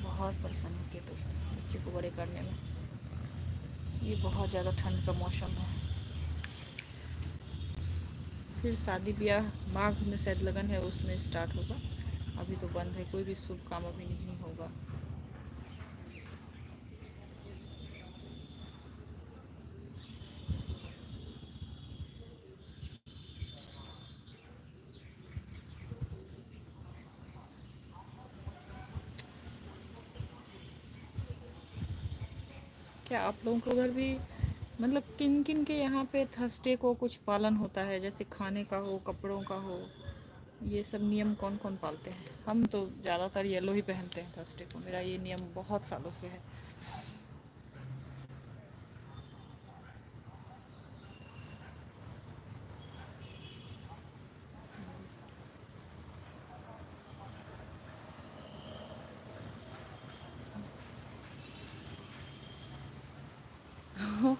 बहुत परेशानी होती है दोस्तों बच्चे को बड़े करने में। ये बहुत ज़्यादा ठंड का मौसम है। फिर शादी ब्याह माघ में शायद लगन है, उसमें स्टार्ट होगा। अभी तो बंद है, कोई भी शुभ काम अभी नहीं होगा। क्या आप लोगों को उधर भी मतलब किन किन के यहाँ पे थर्सडे को कुछ पालन होता है, जैसे खाने का हो, कपड़ों का हो, ये सब नियम कौन कौन पालते हैं? हम तो ज़्यादातर येलो ही पहनते हैं थर्सडे को, मेरा ये नियम बहुत सालों से है।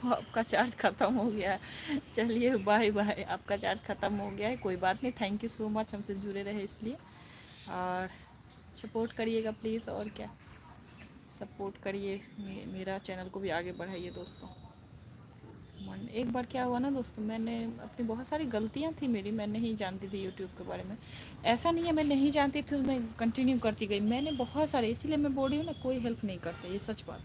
आपका चार्ज ख़त्म हो गया है, चलिए बाय बाय। आपका चार्ज ख़त्म हो गया है, कोई बात नहीं। थैंक यू सो मच हमसे जुड़े रहे इसलिए, और सपोर्ट करिएगा प्लीज़। और क्या, सपोर्ट करिए, मेरा चैनल को भी आगे बढ़ाइए दोस्तों। मन एक बार क्या हुआ ना दोस्तों, मैंने अपनी बहुत सारी गलतियां थी मेरी, मैं नहीं जानती थी यूट्यूब के बारे में। ऐसा नहीं है मैं नहीं जानती थी, मैं कंटिन्यू करती गई। मैंने बहुत सारे, इसीलिए मैं बोल रही हूँ ना, कोई हेल्प नहीं करता, ये सच बात।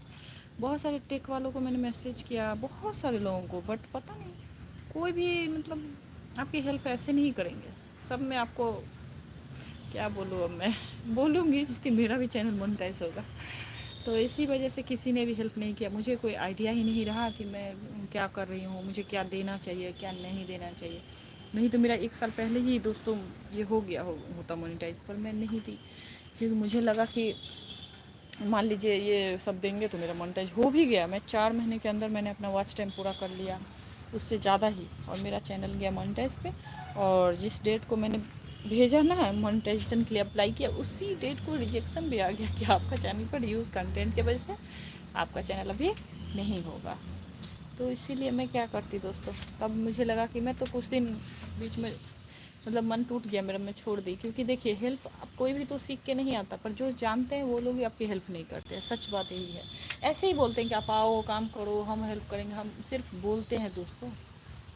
बहुत सारे टेक वालों को मैंने मैसेज किया, बहुत सारे लोगों को, बट पता नहीं कोई भी मतलब आपकी हेल्प ऐसे नहीं करेंगे। सब में आपको क्या बोलूँ, अब मैं बोलूँगी जिससे मेरा भी चैनल मोनेटाइज होगा। तो इसी वजह से किसी ने भी हेल्प नहीं किया, मुझे कोई आइडिया ही नहीं रहा कि मैं क्या कर रही हूँ, मुझे क्या देना चाहिए क्या नहीं देना चाहिए। नहीं तो मेरा 1 साल पहले ही दोस्तों ये हो गया होता मोनेटाइज, पर मैं नहीं थी, क्योंकि मुझे लगा कि मान लीजिए ये सब देंगे तो मेरा मोनेटाइज हो भी गया। मैं 4 महीने के अंदर मैंने अपना वॉच टाइम पूरा कर लिया, उससे ज़्यादा ही, और मेरा चैनल गया मोनेटाइज पे। और जिस डेट को मैंने भेजा ना मोनेटाइजेशन के लिए अप्लाई किया, उसी डेट को रिजेक्शन भी आ गया कि आपका चैनल पर यूज़ कंटेंट की वजह से आपका चैनल अभी नहीं होगा। तो इसीलिए मैं क्या करती दोस्तों, तब मुझे लगा कि मैं तो कुछ दिन बीच में मतलब मन टूट गया मेरा, मैं छोड़ दी। क्योंकि देखिए हेल्प अब कोई भी तो सीख के नहीं आता, पर जो जानते हैं वो लोग भी आपकी हेल्प नहीं करते हैं, सच बात यही है। ऐसे ही बोलते हैं कि आप आओ काम करो हम हेल्प करेंगे, हम सिर्फ बोलते हैं दोस्तों।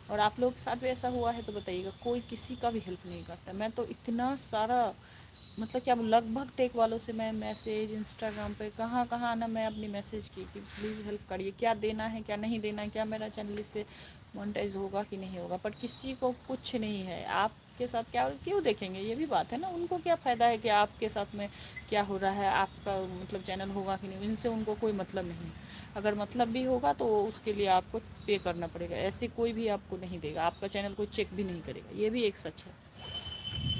और आप लोग के साथ भी ऐसा हुआ है तो बताइएगा, कोई किसी का भी हेल्प नहीं करता। मैं तो इतना सारा मतलब कि अब लगभग टेक वालों से मैं मैसेज इंस्टाग्राम पे कहाँ कहाँ ना मैं अपनी मैसेज की कि प्लीज़ हेल्प करिए, क्या देना है क्या नहीं देना है, क्या मेरा चैनल इससे मोनेटाइज होगा कि नहीं होगा। पर किसी को कुछ नहीं है। आपके साथ क्या क्यों देखेंगे, ये भी बात है ना, उनको क्या फ़ायदा है कि आपके साथ में क्या हो रहा है, आपका मतलब चैनल होगा कि नहीं, इनसे उनको कोई मतलब नहीं। अगर मतलब भी होगा तो उसके लिए आपको पे करना पड़ेगा, ऐसे कोई भी आपको नहीं देगा, आपका चैनल कोई चेक भी नहीं करेगा, ये भी एक सच है।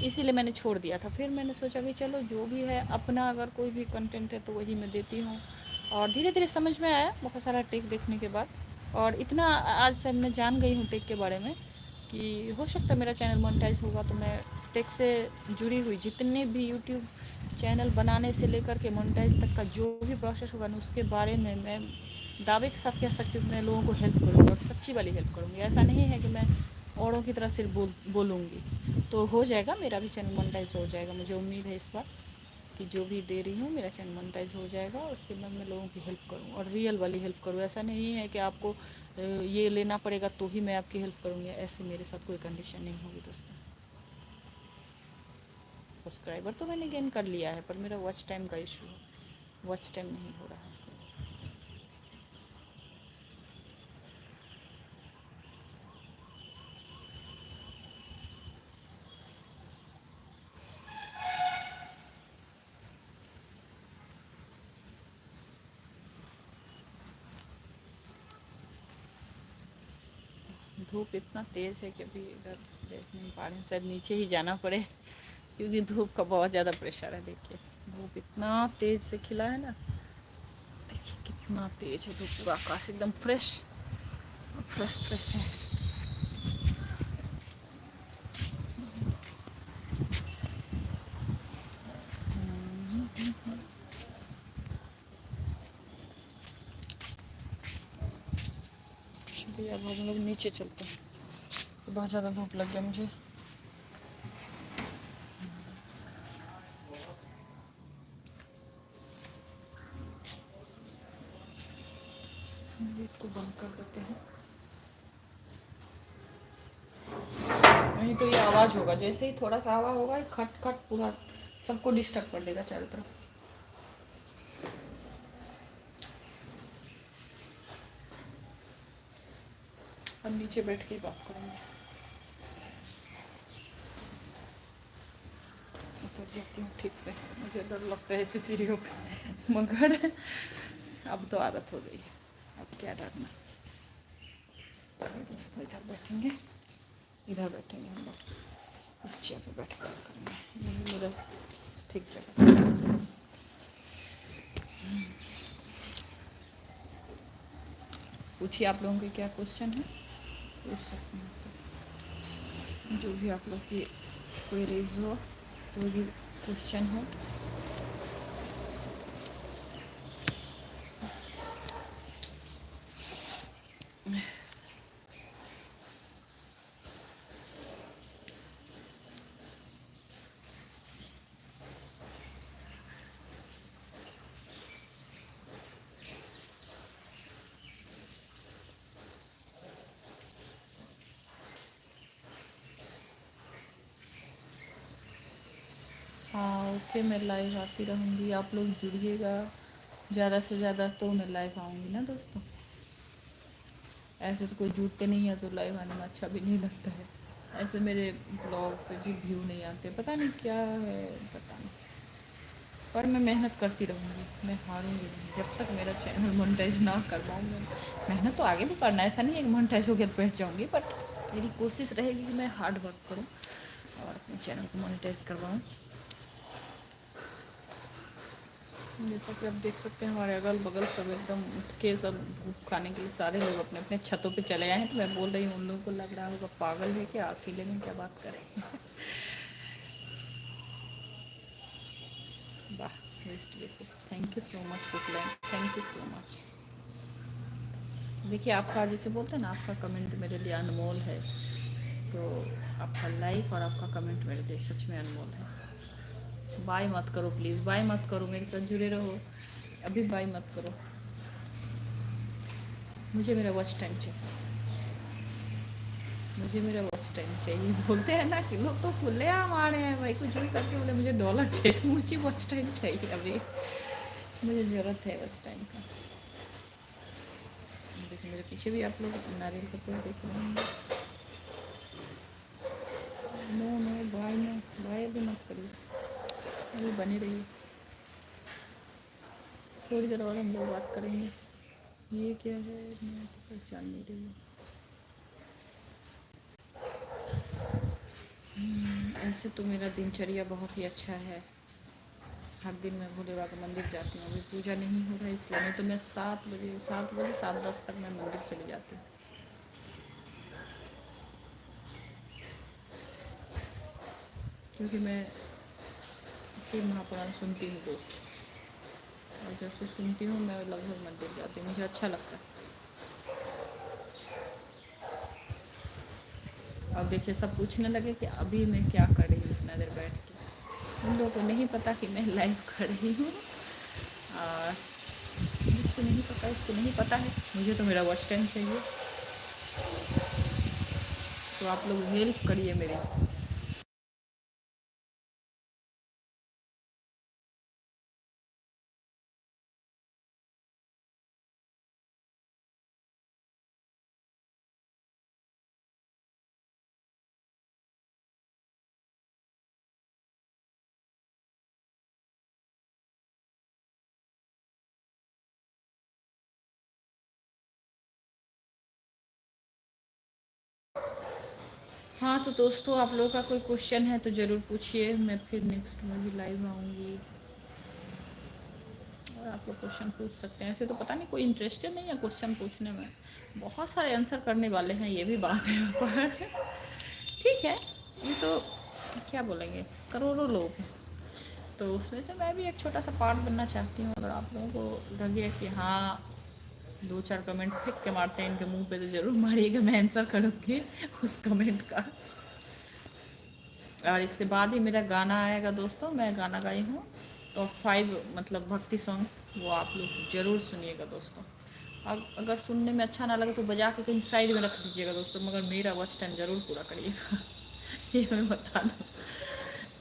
इसीलिए मैंने छोड़ दिया था। फिर मैंने सोचा कि चलो जो भी है अपना, अगर कोई भी कंटेंट है तो वही मैं देती हूँ। और धीरे धीरे समझ में आया बहुत सारा टेक देखने के बाद। और इतना आज से मैं जान गई हूँ टेक के बारे में कि हो सकता है मेरा चैनल मोनेटाइज होगा। तो मैं टेक से जुड़ी हुई जितने भी यूट्यूब चैनल बनाने से लेकर के मोनेटाइज तक का जो भी प्रोसेस होगा ना, उसके बारे में मैं दावे के साथ कह सकती हूँ। मैं लोगों को हेल्प करूँगी और सच्ची वाली हेल्प करूँगी। ऐसा नहीं है कि मैं औरों की तरह सिर्फ बोलूँगी। तो हो जाएगा, मेरा भी चैनल मोनेटाइज हो जाएगा, मुझे उम्मीद है इस बार कि जो भी दे रही हूँ मेरा चैनल मोनेटाइज हो जाएगा। और उसके बाद मैं लोगों की हेल्प करूँ और रियल वाली हेल्प करूँ। ऐसा नहीं है कि आपको ये लेना पड़ेगा तो ही मैं आपकी हेल्प करूँगी, ऐसे मेरे साथ कोई कंडीशन नहीं होगी दोस्तों। सब्सक्राइबर तो मैंने गेन कर लिया है, पर मेरा वॉच टाइम का इशू है, वॉच टाइम नहीं हो रहा है। धूप इतना तेज़ है कि अभी इधर देख नहीं पा रहे हैं, शायद नीचे ही जाना पड़े क्योंकि धूप का बहुत ज़्यादा प्रेशर है। देखिए धूप इतना तेज़ से खिला है ना, देखिए कितना तेज़ है धूप, पूरा आकाश एकदम फ्रेश फ्रेश फ्रेश है। चलिए अब हम लोग नीचे चलते हैं, बहुत ज़्यादा धूप लग गया मुझे। गेट को बंद कर देते हैं, नहीं तो ये आवाज़ होगा, जैसे ही थोड़ा सा हवा होगा खट खट पूरा सबको डिस्टर्ब कर देगा चारों तरफ। अब नीचे बैठ के ही बात करेंगे। उतर जाती हूँ ठीक से, मुझे डर लगता है ऐसी सीढ़ियों पे मगर अब तो आदत हो गई है, अब क्या डरना। चलिए दोस्तों इधर बैठेंगे, इधर बैठेंगे हम लोग, इस चेयर पे बैठ कर करेंगे, यही मेरा ठीक जगह। पूछिए आप लोगों के क्या क्वेश्चन है, पूछ सकते हैं तो। जो भी आप लोग की क्वेरीज हो, कोई भी क्वेश्चन हो। हाँ ओके, मैं लाइव आती रहूँगी, आप लोग जुड़िएगा ज़्यादा से ज़्यादा तो मैं लाइव आऊँगी ना दोस्तों। ऐसे तो कोई जुड़ते नहीं है तो लाइव आने में अच्छा भी नहीं लगता है। ऐसे मेरे ब्लॉग पे भी व्यू नहीं आते, पता नहीं क्या है, पता नहीं। पर मैं मेहनत करती रहूँगी, मैं हारूँगी नहीं जब तक मेरा चैनल मोनेटाइज ना करवाऊँ। मैं मेहनत तो आगे भी करना है, ऐसा नहीं है कि मोनेटाइज हो गया तो बैठ जाऊँगी, बट मेरी कोशिश रहेगी कि मैं हार्ड वर्क करूँ और अपने चैनल को मोनेटाइज करवाऊँ। जैसा कि आप देख सकते हैं हमारे अगल बगल सब एकदम उठ के सब धूप खाने के लिए सारे लोग अपने अपने छतों पे चले आए हैं। तो मैं बोल रही हूँ उन लोगों को लग रहा होगा पागल है क्या, अकेले में क्या बात करें। वाह, best wishes, thank you so much Cookland, thank you so much. देखिए आपका जैसे बोलते हैं ना, आपका कमेंट मेरे लिए अनमोल है, तो आपका लाइक और आपका कमेंट मेरे लिए सच में अनमोल है। बाय मत करो प्लीज़, बाय मत करो, मेरे साथ जुड़े रहो, अभी बाय मत करो, मुझे मेरा वॉच टाइम चाहिए, मुझे मेरा वॉच टाइम चाहिए। बोलते हैं ना कि लोग तो खुले आम आ रहे हैं भाई, कुछ भी करके बोले मुझे डॉलर चाहिए, मुझे वॉच टाइम चाहिए अभी, मुझे ज़रूरत है वॉच टाइम का। देखिए मेरे पीछे भी आप लोग नारियल का पेड़ देख रहे हैं। No no bye, no bye अभी मत करिए, अभी बने रहिए, थोड़ी देर और हम लोग बात करेंगे। ये क्या है, मैं तो पहचान नहीं रही हूँ। ऐसे तो मेरा दिनचर्या बहुत ही अच्छा है, हर दिन मैं भोले बाबा का मंदिर जाती हूँ, अभी पूजा नहीं हो रहा है इसलिए, नहीं तो मैं 7 बजे 7:10 तक मैं मंदिर चली जाती हूँ, क्योंकि मैं शिव महापुराण सुनती हूँ दोस्त, और जब से सुनती हूँ मैं लगभग मंदिर जाती हूँ, मुझे अच्छा लगता है। अब देखिए सब पूछने लगे कि अभी मैं क्या कर रही हूँ इतना देर बैठ के, उन लोगों को नहीं पता कि मैं लाइव कर रही हूँ, और जिसको नहीं पता उसको नहीं पता है, मुझे तो मेरा वॉच टाइम चाहिए, तो आप लोग हेल्प करिए मेरी। हाँ तो दोस्तों, आप लोगों का कोई क्वेश्चन है तो ज़रूर पूछिए, मैं फिर नेक्स्ट में भी लाइव आऊँगी और आप लोग क्वेश्चन पूछ सकते हैं। ऐसे तो पता नहीं कोई इंटरेस्टेड नहीं है क्वेश्चन पूछने में, बहुत सारे आंसर करने वाले हैं, ये भी बात है पर ठीक है, ये तो क्या बोलेंगे, करोड़ों लोग हैं, तो उसमें से मैं भी एक छोटा सा पार्ट बनना चाहती हूँ। अगर आप लोगों को लगे कि हाँ 2-4 कमेंट फेंक के मारते हैं इनके मुंह पे, तो ज़रूर मारिएगा, मैं आंसर करूँगी उस कमेंट का। और इसके बाद ही मेरा गाना आएगा दोस्तों, मैं गाना गाई हूँ टॉप 5, मतलब भक्ति सॉन्ग, वो आप लोग ज़रूर सुनिएगा दोस्तों। अब अगर सुनने में अच्छा ना लगे तो बजा के कहीं साइड में रख दीजिएगा दोस्तों, मगर मेरा वॉच टाइम ज़रूर पूरा करिएगा ये मैं बता दूँ,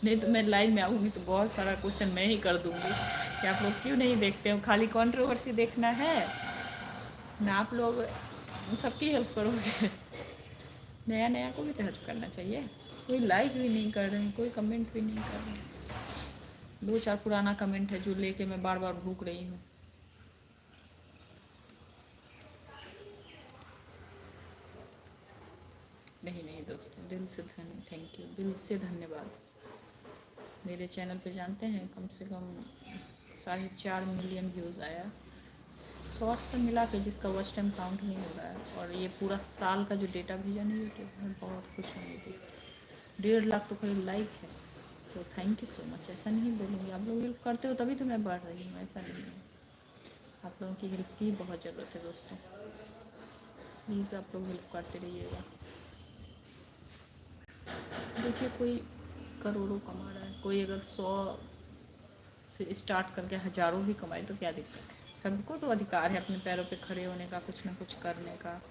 नहीं तो मैं लाइव में आऊँगी तो बहुत सारा क्वेश्चन मैं ही कर दूँगी कि आप लोग क्यों नहीं देखते हो, खाली कंट्रोवर्सी देखना है ना, आप लोग सबकी हेल्प करोगे, नया नया को भी तो हेल्प करना चाहिए। कोई लाइक भी नहीं कर रहे हैं, कोई कमेंट भी नहीं कर रहे हैं, 2-4 पुराना कमेंट है जो लेके मैं बार बार भूख रही हूँ। नहीं नहीं दोस्तों, दिल से थैंक यू, दिल से धन्यवाद। मेरे चैनल पे जानते हैं कम से कम 4.5 मिलियन व्यूज़ आया, शॉर्ट्स से मिला के, जिसका वॉच टाइम काउंट नहीं हो रहा है, और ये पूरा साल का जो डेटा भेजा नहीं यूट्यूब, मैं बहुत खुश हूँ ये देख के। 1.5 लाख तो कोई लाइक है, तो थैंक यू सो मच। ऐसा नहीं बोलूँगी, आप लोग हेल्प करते हो तभी तो मैं बढ़ रही हूँ, ऐसा नहीं है, आप लोगों की हेल्प की बहुत ज़रूरत है दोस्तों, प्लीज़ आप लोग हेल्प करते रहिएगा। देखिए कोई करोड़ों कमा रहा है, कोई अगर 100 से स्टार्ट करके हज़ारों भी कमाए तो क्या दिक्कत है, सबको तो अधिकार है अपने पैरों पे खड़े होने का, कुछ ना कुछ करने का,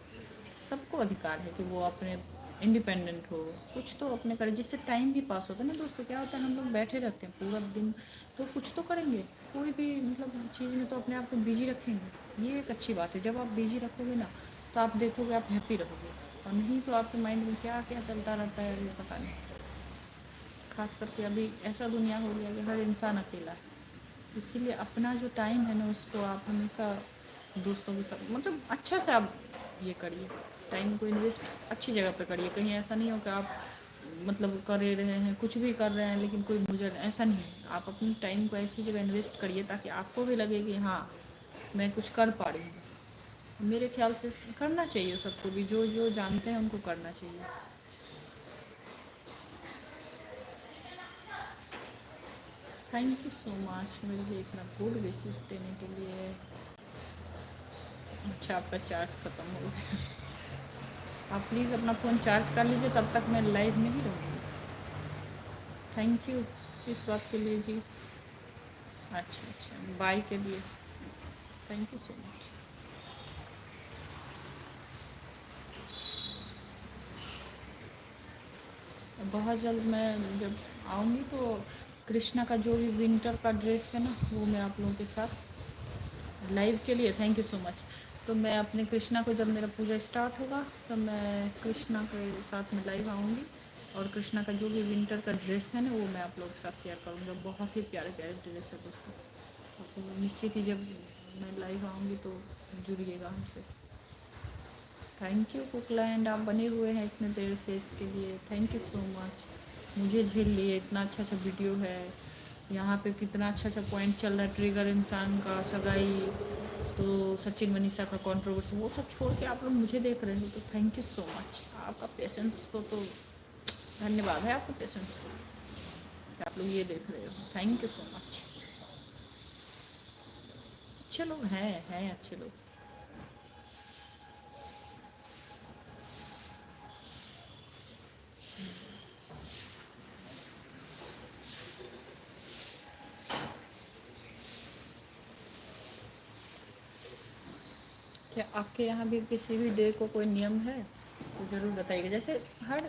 सबको अधिकार है कि वो अपने इंडिपेंडेंट हो, कुछ तो अपने करे, जिससे टाइम भी पास होता है ना दोस्तों। क्या होता है, हम लोग बैठे रहते हैं पूरा दिन, तो कुछ तो करेंगे, कोई भी मतलब चीज़ में तो अपने आप को बिजी रखेंगे, ये एक अच्छी बात है। जब आप बिजी रखोगे ना तो आप देखोगे आप हैप्पी रहोगे, और नहीं तो आपके माइंड में क्या क्या चलता रहता है ये पता नहीं। खास करके अभी ऐसा दुनिया हो गया कि हर इंसान अकेला है, इसीलिए अपना जो टाइम है ना उसको आप हमेशा दोस्तों के साथ मतलब अच्छा से आप ये करिए, टाइम को इन्वेस्ट अच्छी जगह पे करिए, कहीं ऐसा नहीं हो कि आप मतलब कर ही रहे हैं, कुछ भी कर रहे हैं लेकिन कोई मुझे ऐसा नहीं है। आप अपने टाइम को ऐसी जगह इन्वेस्ट करिए ताकि आपको भी लगे कि हाँ मैं कुछ कर पा रही हूँ। मेरे ख्याल से करना चाहिए सबको भी, जो जो जानते हैं उनको करना चाहिए। थैंक यू सो मच मेरे लिए इतना गुड विशेष देने के लिए। अच्छा, आपका चार्ज ख़त्म हो गया। आप प्लीज़ अपना फ़ोन चार्ज कर लीजिए, तब तक मैं लाइव में ही रहूँगी। थैंक यू इस बात के लिए जी। अच्छा अच्छा, बाय के लिए थैंक यू सो मच। बहुत जल्द मैं जब आऊँगी तो कृष्णा का जो भी विंटर का ड्रेस है ना, वो मैं आप लोगों के साथ लाइव के लिए थैंक यू सो मच। तो मैं अपने कृष्णा को, जब मेरा पूजा स्टार्ट होगा तब मैं कृष्णा के साथ में लाइव आऊँगी, और कृष्णा का जो भी विंटर का ड्रेस है ना, वो मैं आप लोगों के साथ शेयर करूँगा। बहुत ही प्यारे प्यारे ड्रेस है दोस्तों। तो निश्चित ही जब मैं लाइव आऊँगी तो जुड़िएगा हमसे। थैंक यू कुकलैंड, आप बने हुए हैं इतने देर से, इसके लिए थैंक यू सो मच। मुझे झेल लिए, इतना अच्छा अच्छा वीडियो है यहाँ पे, कितना अच्छा अच्छा पॉइंट चल रहा है। ट्रिगर इंसान का सगाई, तो सचिन मनीषा का कंट्रोवर्सी, वो सब छोड़ के आप लोग मुझे देख रहे हो, तो थैंक यू सो मच। आपका पेशेंस को तो धन्यवाद है, आपको पेशेंस को कि आप लोग ये देख रहे हो। Thank you so much. अच्छे लोग हैं अच्छे लोग। क्या आपके यहाँ भी किसी भी डे को कोई नियम है तो ज़रूर बताइएगा। जैसे हर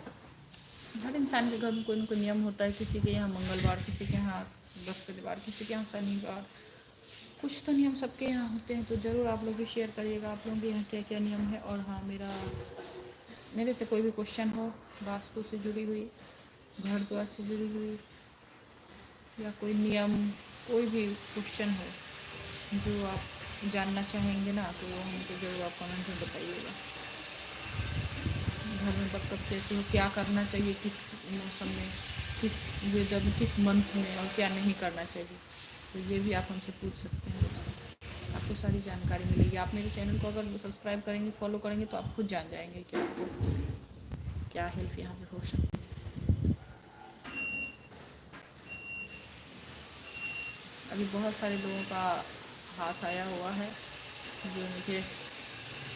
हर इंसान के घर में कोई ना कोई नियम होता है। किसी के यहाँ मंगलवार, किसी के यहाँ बृहस्पतिवार, किसी के यहाँ शनिवार, कुछ तो नियम सबके यहाँ होते हैं। तो ज़रूर आप लोग भी शेयर करिएगा आप लोगों के यहाँ क्या क्या नियम है। और हाँ, मेरे से कोई भी क्वेश्चन हो, वास्तु से जुड़ी हुई, घर द्वार से जुड़ी हुई, या कोई नियम, कोई भी क्वेश्चन हो जो आप जानना चाहेंगे ना, तो वो हमको ज़रूर आप कमेंट में बताइएगा। घर में बरकत कैसे हो, क्या करना चाहिए किस मौसम में, किस वेदर में, किस मंथ में, और क्या नहीं करना चाहिए, तो ये भी आप हमसे पूछ सकते हैं दोस्तों। आपको सारी जानकारी मिलेगी। आप मेरे चैनल को अगर सब्सक्राइब करेंगे, फॉलो करेंगे, तो आप खुद जान जाएंगे कि आपको क्या हेल्प यहाँ पे हो सकती है। अभी बहुत सारे लोगों का हाथ आया हुआ है जो मुझे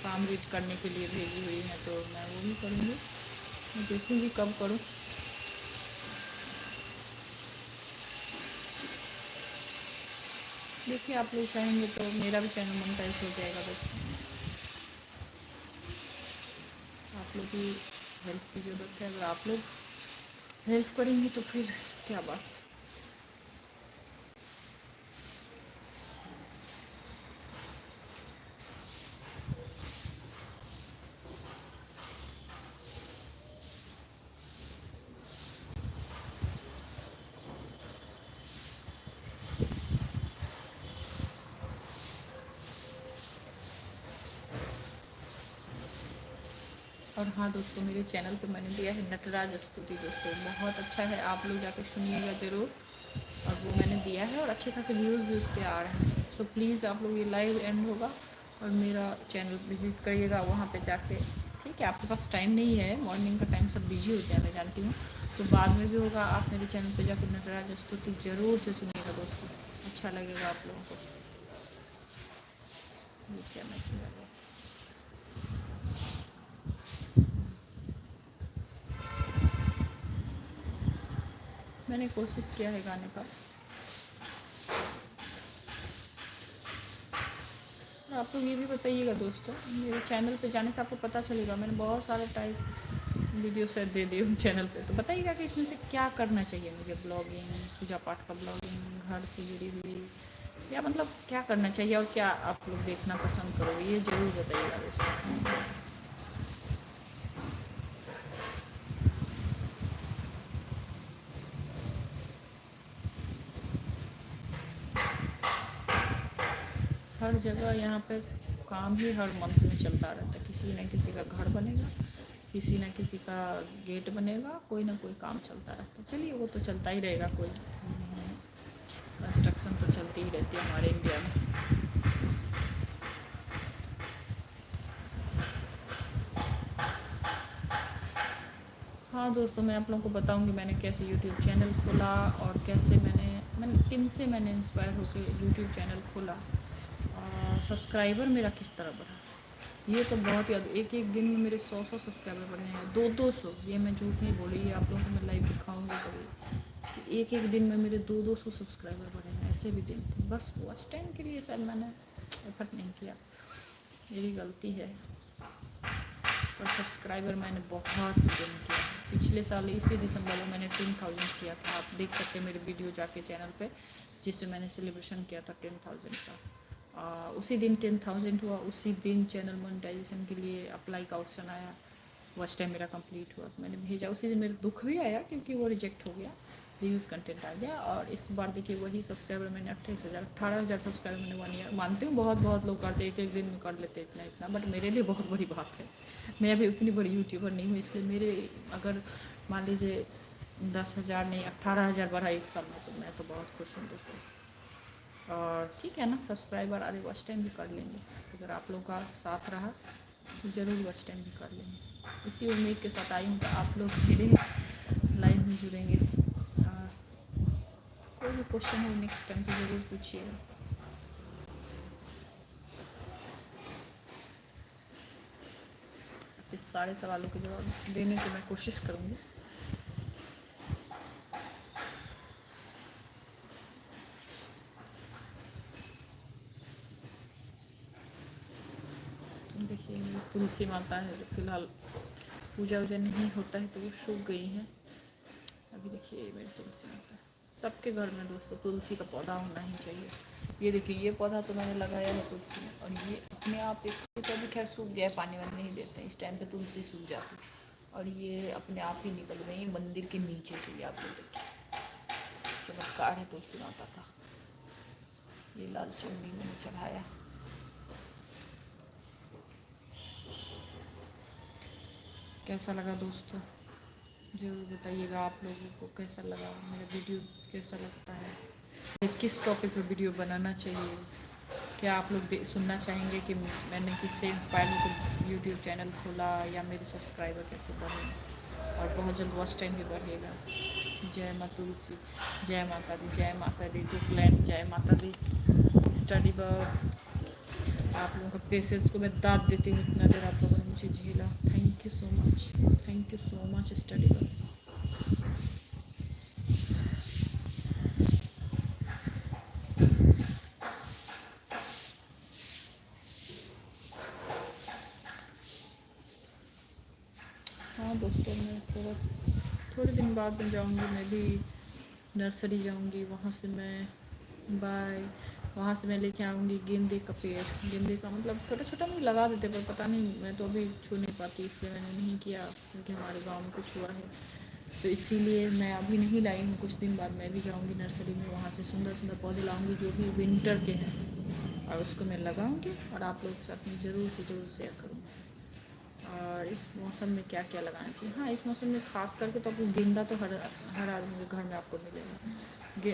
काम रीड करने के लिए भेजी हुई है, तो मैं वो भी करूँगी। मैं देखूँगी कब करूँ। देखिए, आप लोग चाहेंगे तो मेरा भी चैनल मोनेटाइज हो जाएगा। बस आप लोग की हेल्प की ज़रूरत है। अगर आप लोग हेल्प करेंगे तो फिर क्या बात। और हाँ दोस्तों, मेरे चैनल पे मैंने दिया है नटराज स्तुति दोस्तों, बहुत अच्छा है, आप लोग जाकर सुनिएगा ज़रूर। और वो मैंने दिया है और अच्छे खासे व्यूज़ भी उस पर आ रहे हैं। सो प्लीज़ आप लोग, ये लाइव एंड होगा और मेरा चैनल विजिट करिएगा वहाँ पे जाके। ठीक है, आपके पास टाइम नहीं है, मॉर्निंग का टाइम सब बिजी होते हैं, मैं जानती हूँ, तो बाद में भी होगा। आप मेरे चैनल पे जाकर नटराज स्तुति ज़रूर से सुनिएगा दोस्तों, अच्छा लगेगा आप लोगों को। ये क्या मैसेज आ गया। मैंने कोशिश किया है गाने का। और आप लोग ये भी बताइएगा दोस्तों, मेरे चैनल पे जाने से आपको पता चलेगा, मैंने बहुत सारे टाइप वीडियो सेट दे दिए हूँ चैनल पे। तो बताइएगा कि इसमें से क्या करना चाहिए मुझे। ब्लॉगिंग, पूजा पाठ का ब्लॉगिंग, घर से जुड़ी हुई, या मतलब क्या करना चाहिए, और क्या आप लोग देखना पसंद करोगे, ये ज़रूर बताइएगा दोस्तों। हर जगह यहाँ पे काम ही हर मंथ में चलता रहता है। किसी न किसी का घर बनेगा, किसी न किसी का गेट बनेगा, कोई ना कोई काम चलता रहता है। चलिए, वो तो चलता ही रहेगा, कोई कंस्ट्रक्शन तो चलती ही रहती है हमारे इंडिया में। हाँ दोस्तों, मैं आप लोगों को बताऊंगी मैंने कैसे यूट्यूब चैनल खोला, और कैसे मैंने किन से मैंने इंस्पायर होकर यूट्यूब चैनल खोला, और सब्सक्राइबर मेरा किस तरह बढ़ा। ये तो बहुत ही एक एक दिन में मेरे 100 सब्सक्राइबर बढ़े हैं, 200 ये मैं झूठ नहीं बोल रही, ये आप लोगों को मैं लाइव दिखाऊंगी कभी कि एक एक दिन में मेरे 200 सब्सक्राइबर बढ़े हैं। ऐसे भी दिन थे, बस वॉच टाइम के लिए शायद मैंने एफर्ट नहीं किया, मेरी गलती है। और सब्सक्राइबर मैंने बहुत गेन किया। पिछले साल इसी दिसंबर में मैंने 10,000 किया था, आप देख सकते हैं मेरे वीडियो जाके चैनल पे, जिसमें मैंने सेलिब्रेशन किया था 10,000 का। उसी दिन 10,000 हुआ, उसी दिन चैनल मोनेटाइजेशन के लिए अप्लाई का ऑप्शन आया, वॉच टाइम मेरा कंप्लीट हुआ, मैंने भेजा। उसी दिन मेरा दुख भी आया क्योंकि वो रिजेक्ट हो गया, रीयूज़ कंटेंट आ गया। और इस बार देखिए वही सब्सक्राइबर मैंने 18,000 सब्सक्राइबर मैंने 1 ईयर, मानती हूँ बहुत बहुत लोग करते एक एक दिन में कर लेते इतना इतना, बट मेरे लिए बहुत बड़ी बात है। मैं अभी उतनी बड़ी यूट्यूबर नहीं हूँ, इसलिए मेरे अगर मान लीजिए 10,000 नहीं 18,000 बढ़ा एक साल में, तो मैं तो बहुत खुश हूँ दोस्तों। और ठीक है ना, सब्सक्राइबर आगे वॉच टाइम भी कर लेंगे, अगर आप लोगों का साथ रहा तो ज़रूर वॉच टाइम भी कर लेंगे। इसी उम्मीद के साथ आई हूँ कि आप लोग मेरे लाइव में जुड़ेंगे। कोई भी क्वेश्चन हो नेक्स्ट टाइम तो ज़रूर पूछिएगा। इस सारे सवालों के जवाब देने की मैं कोशिश करूँगी। देखिए ये तुलसी माता है, फिलहाल पूजा वूजा नहीं होता है तो वो सूख गई हैं। अभी देखिए ये मेरी तुलसी माता है। सबके घर में दोस्तों तुलसी का पौधा होना ही चाहिए। ये देखिए ये पौधा तो मैंने लगाया है तुलसी में, और ये अपने आप एक तो अभी खैर सूख गया है, पानी वानी नहीं देते हैं इस टाइम पे, तुलसी सूख जाती है, और ये अपने आप ही निकल गई मंदिर के नीचे से। ये आप लोग देखिए चमत्कार है तुलसी माता का। ये लाल चुन्नी मैंने चढ़ाया। कैसा लगा दोस्तों, ज़रूर बताइएगा आप लोगों को कैसा लगा मेरा वीडियो, कैसा लगता है, किस टॉपिक पे वीडियो बनाना चाहिए, क्या आप लोग सुनना चाहेंगे कि मैंने किससे इंस्पायर होकर यूट्यूब चैनल खोला, या मेरे सब्सक्राइबर कैसे बढ़े, और बहुत जल्द वॉच टाइम भी बढ़ेगा। जय माँ तुलसी, जय माता दी, जय माता दी बुकलैंड, जय माता दी स्टडी बर्ड्स। आप लोगों का पेशेंस को मैं दाद देती हूँ, इतना देर आप लोगों ने मुझे झेला, thank you so much, thank you so much study bird. हाँ दोस्तों, मैं थोड़े दिन बाद में जाऊँगी, मैं भी नर्सरी जाऊँगी, वहाँ से मैं वहाँ से मैं लेके आऊँगी गेंदे का पेड़। गेंदे का मतलब छोटा छोटा मुझे लगा देते, पर पता नहीं, मैं तो अभी छू नहीं पाती, इसलिए मैंने नहीं किया, क्योंकि हमारे गांव में कुछ हुआ है, तो इसीलिए मैं अभी नहीं लाई हूँ। कुछ दिन बाद मैं भी जाऊँगी नर्सरी में, वहाँ से सुंदर सुंदर पौधे लाऊँगी जो भी विंटर के हैं, और उसको मैं लगाऊँगी और आप लोग के साथ में ज़रूर से ज़रूर शेयर करूँगी। और इस मौसम में क्या क्या लगाना चाहिए, हाँ इस मौसम में खास करके तो आपको गेंदा तो हर आदमी के घर में आपको मिलेगा।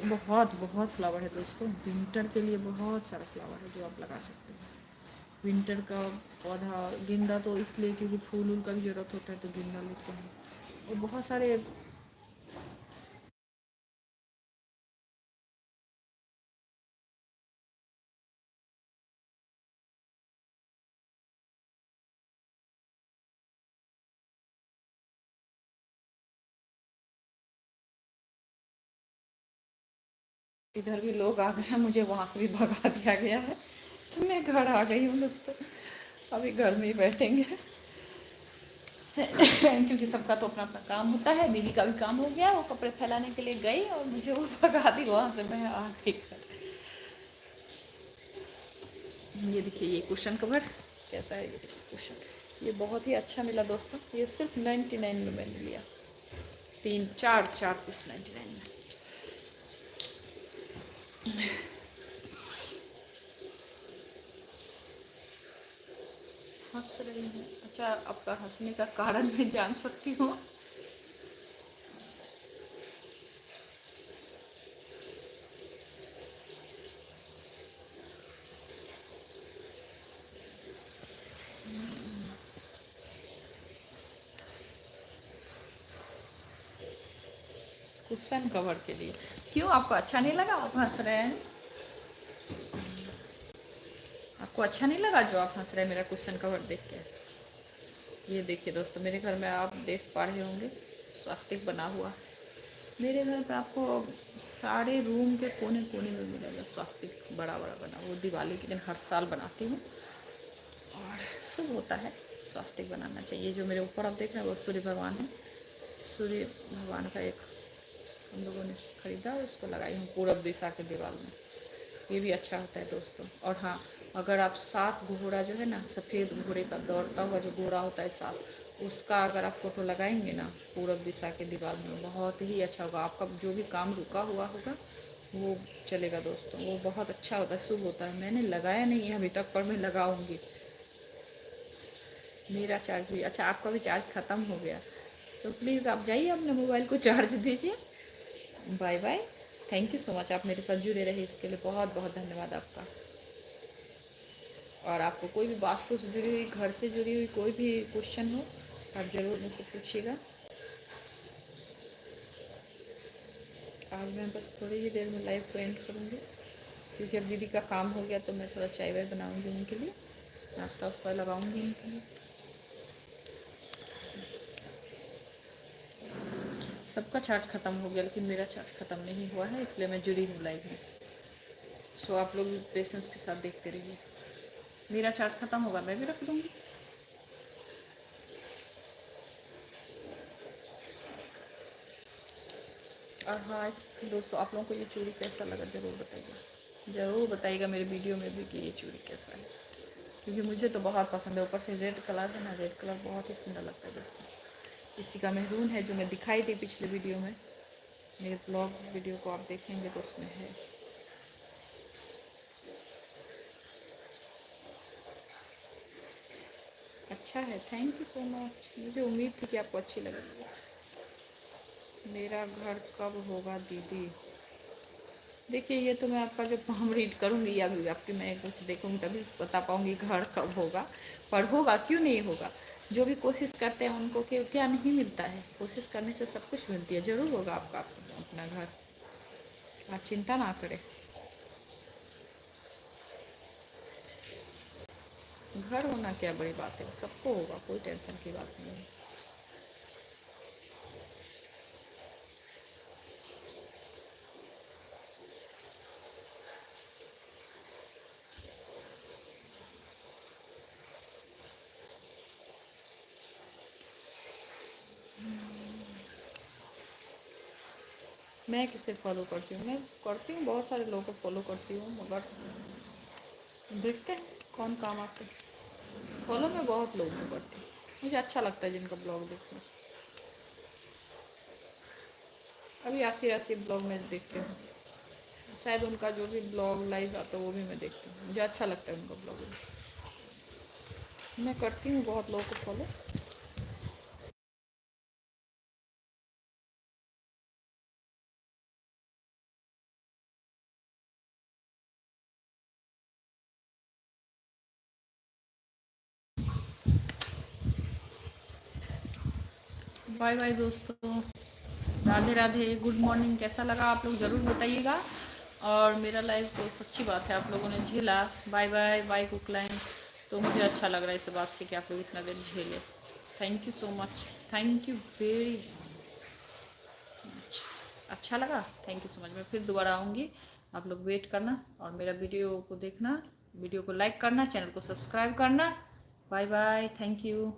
बहुत बहुत फ्लावर है दोस्तों, विंटर के लिए बहुत सारा फ्लावर है जो आप लगा सकते हैं। विंटर का पौधा गेंदा तो इसलिए क्योंकि फूल उल का भी ज़रूरत होता है, तो गेंदा लेते हैं, और बहुत सारे। इधर भी लोग आ गए हैं, मुझे वहाँ से भी भगा दिया गया है, तो मैं घर आ गई हूँ दोस्तों, अभी घर में ही बैठेंगे। क्योंकि सबका तो अपना अपना काम होता है, दीदी का भी काम हो गया, वो कपड़े फैलाने के लिए गई और मुझे वो भगा दी वहाँ से, मैं आ गई घर। ये देखिए ये कुशन कवर कैसा है, ये कुशन ये बहुत ही अच्छा मिला दोस्तों, ये सिर्फ 99 में मैंने लिया, तीन चार चार पीस 99 में। हंस रही हैं, अच्छा आपका हंसने का कारण मैं जान सकती हूँ? कुशन कवर के लिए। क्यों, आपको अच्छा नहीं लगा, आप हंस रहे हैं? आपको आपको अच्छा नहीं लगा जो आप हंस रहे हैं मेरा क्वेश्चन कवर देख के? ये देखिए दोस्तों, मेरे घर में आप देख पा रहे होंगे स्वास्तिक बना हुआ। मेरे घर पे आपको सारे रूम के कोने कोने में मिलेगा स्वास्तिक बड़ा बड़ा बना। वो दिवाली के दिन हर साल बनाती हूँ और शुभ होता है, स्वास्तिक बनाना चाहिए। जो मेरे ऊपर आप देख रहे हैं वो सूर्य भगवान है। सूर्य भगवान का एक हम लोगों ने खरीदा, उसको लगाई हूँ पूरब दिशा के दीवार में। ये भी अच्छा होता है दोस्तों। और हाँ, अगर आप सात घोड़ा जो है ना, सफ़ेद घोड़े का दौड़ता हुआ जो घोड़ा होता है सात, उसका अगर आप फोटो लगाएंगे ना पूरब दिशा के दीवार में, बहुत ही अच्छा होगा। आपका जो भी काम रुका हुआ होगा वो चलेगा दोस्तों। वो बहुत अच्छा होता है, शुभ होता है। मैंने लगाया नहीं है अभी तक, पर मैं लगाऊंगी। मेरा चार्ज भी अच्छा, आपका भी चार्ज ख़त्म हो गया तो प्लीज़ आप जाइए अपने मोबाइल को चार्ज दीजिए। Bye bye. Thank you so much, आप मेरे साथ जुड़े रहे इसके लिए बहुत बहुत धन्यवाद आपका। और आपको कोई भी वास्तु से जुड़ी हुई, घर से जुड़ी हुई कोई भी क्वेश्चन हो आप ज़रूर मुझसे पूछिएगा। आज मैं बस थोड़ी ही देर में लाइव को एंड करूँगी क्योंकि अब दीदी का काम हो गया, तो मैं थोड़ा चाय वाय बनाऊँगी उनके लिए, नाश्ता वास्ता लगाऊँगी उनके लिए। सबका चार्ज ख़त्म हो गया लेकिन मेरा चार्ज ख़त्म नहीं हुआ है, इसलिए मैं जुड़ी हूँ लाइव में। सो आप लोग पेशेंस के साथ देखते रहिए। मेरा चार्ज ख़त्म होगा मैं भी रख दूँगी। और हाँ दोस्तों, आप लोगों को ये चूड़ी कैसा लगा ज़रूर बताइएगा, ज़रूर बताइएगा मेरे वीडियो में भी कि ये चूड़ी कैसा है, क्योंकि मुझे तो बहुत पसंद है। ऊपर से रेड कलर है ना, रेड कलर बहुत ही सुंदर लगता है दोस्तों। इसी का मेहरून है जो मैं दिखाई थी पिछले वीडियो में, मेरे ब्लॉग वीडियो को आप देखेंगे तो उसमें है। अच्छा है, थैंक यू सो मच। मुझे उम्मीद थी कि आपको अच्छी लगेगी। मेरा घर कब होगा दीदी? देखिए, ये तो मैं आपका जो हम रीड करूँगी या आपकी मैं कुछ देखूँगी तभी बता पाऊँगी घर कब होगा। पर होगा, क्यों नहीं होगा। जो भी कोशिश करते हैं उनको क्या नहीं मिलता है, कोशिश करने से सब कुछ मिलती है। ज़रूर होगा आपका अपना घर, आप चिंता ना करें। घर होना क्या बड़ी बात है, सबको होगा, कोई टेंशन की बात नहीं है। मैं किसे फॉलो करती हूँ? मैं करती हूँ बहुत सारे लोगों को फॉलो करती हूँ, मगर देखते हैं कौन काम आते हैं। फॉलो मैं बहुत लोगों को करती हूँ, मुझे अच्छा लगता है जिनका ब्लॉग देखना। अभी आसी राशि ब्लॉग में देखती हूँ, शायद उनका जो भी ब्लॉग लाइव आता है वो भी मैं देखती हूँ, मुझे अच्छा लगता है उनका ब्लॉग। मैं करती हूँ बहुत लोगों को फॉलो। बाय बाय दोस्तों, राधे राधे, गुड मॉर्निंग। कैसा लगा आप लोग ज़रूर बताइएगा। और मेरा लाइव तो सच्ची बात है आप लोगों ने झेला। Bye bye bye Cookline. तो मुझे अच्छा लग रहा है इस बात से कि आप लोग इतना देर झेले। Thank you so much, thank you very much. अच्छा लगा, थैंक यू सो मच। मैं फिर दोबारा आऊँगी, आप लोग वेट करना और मेरा वीडियो को देखना, वीडियो को लाइक करना, चैनल को सब्सक्राइब करना। Bye bye, thank you.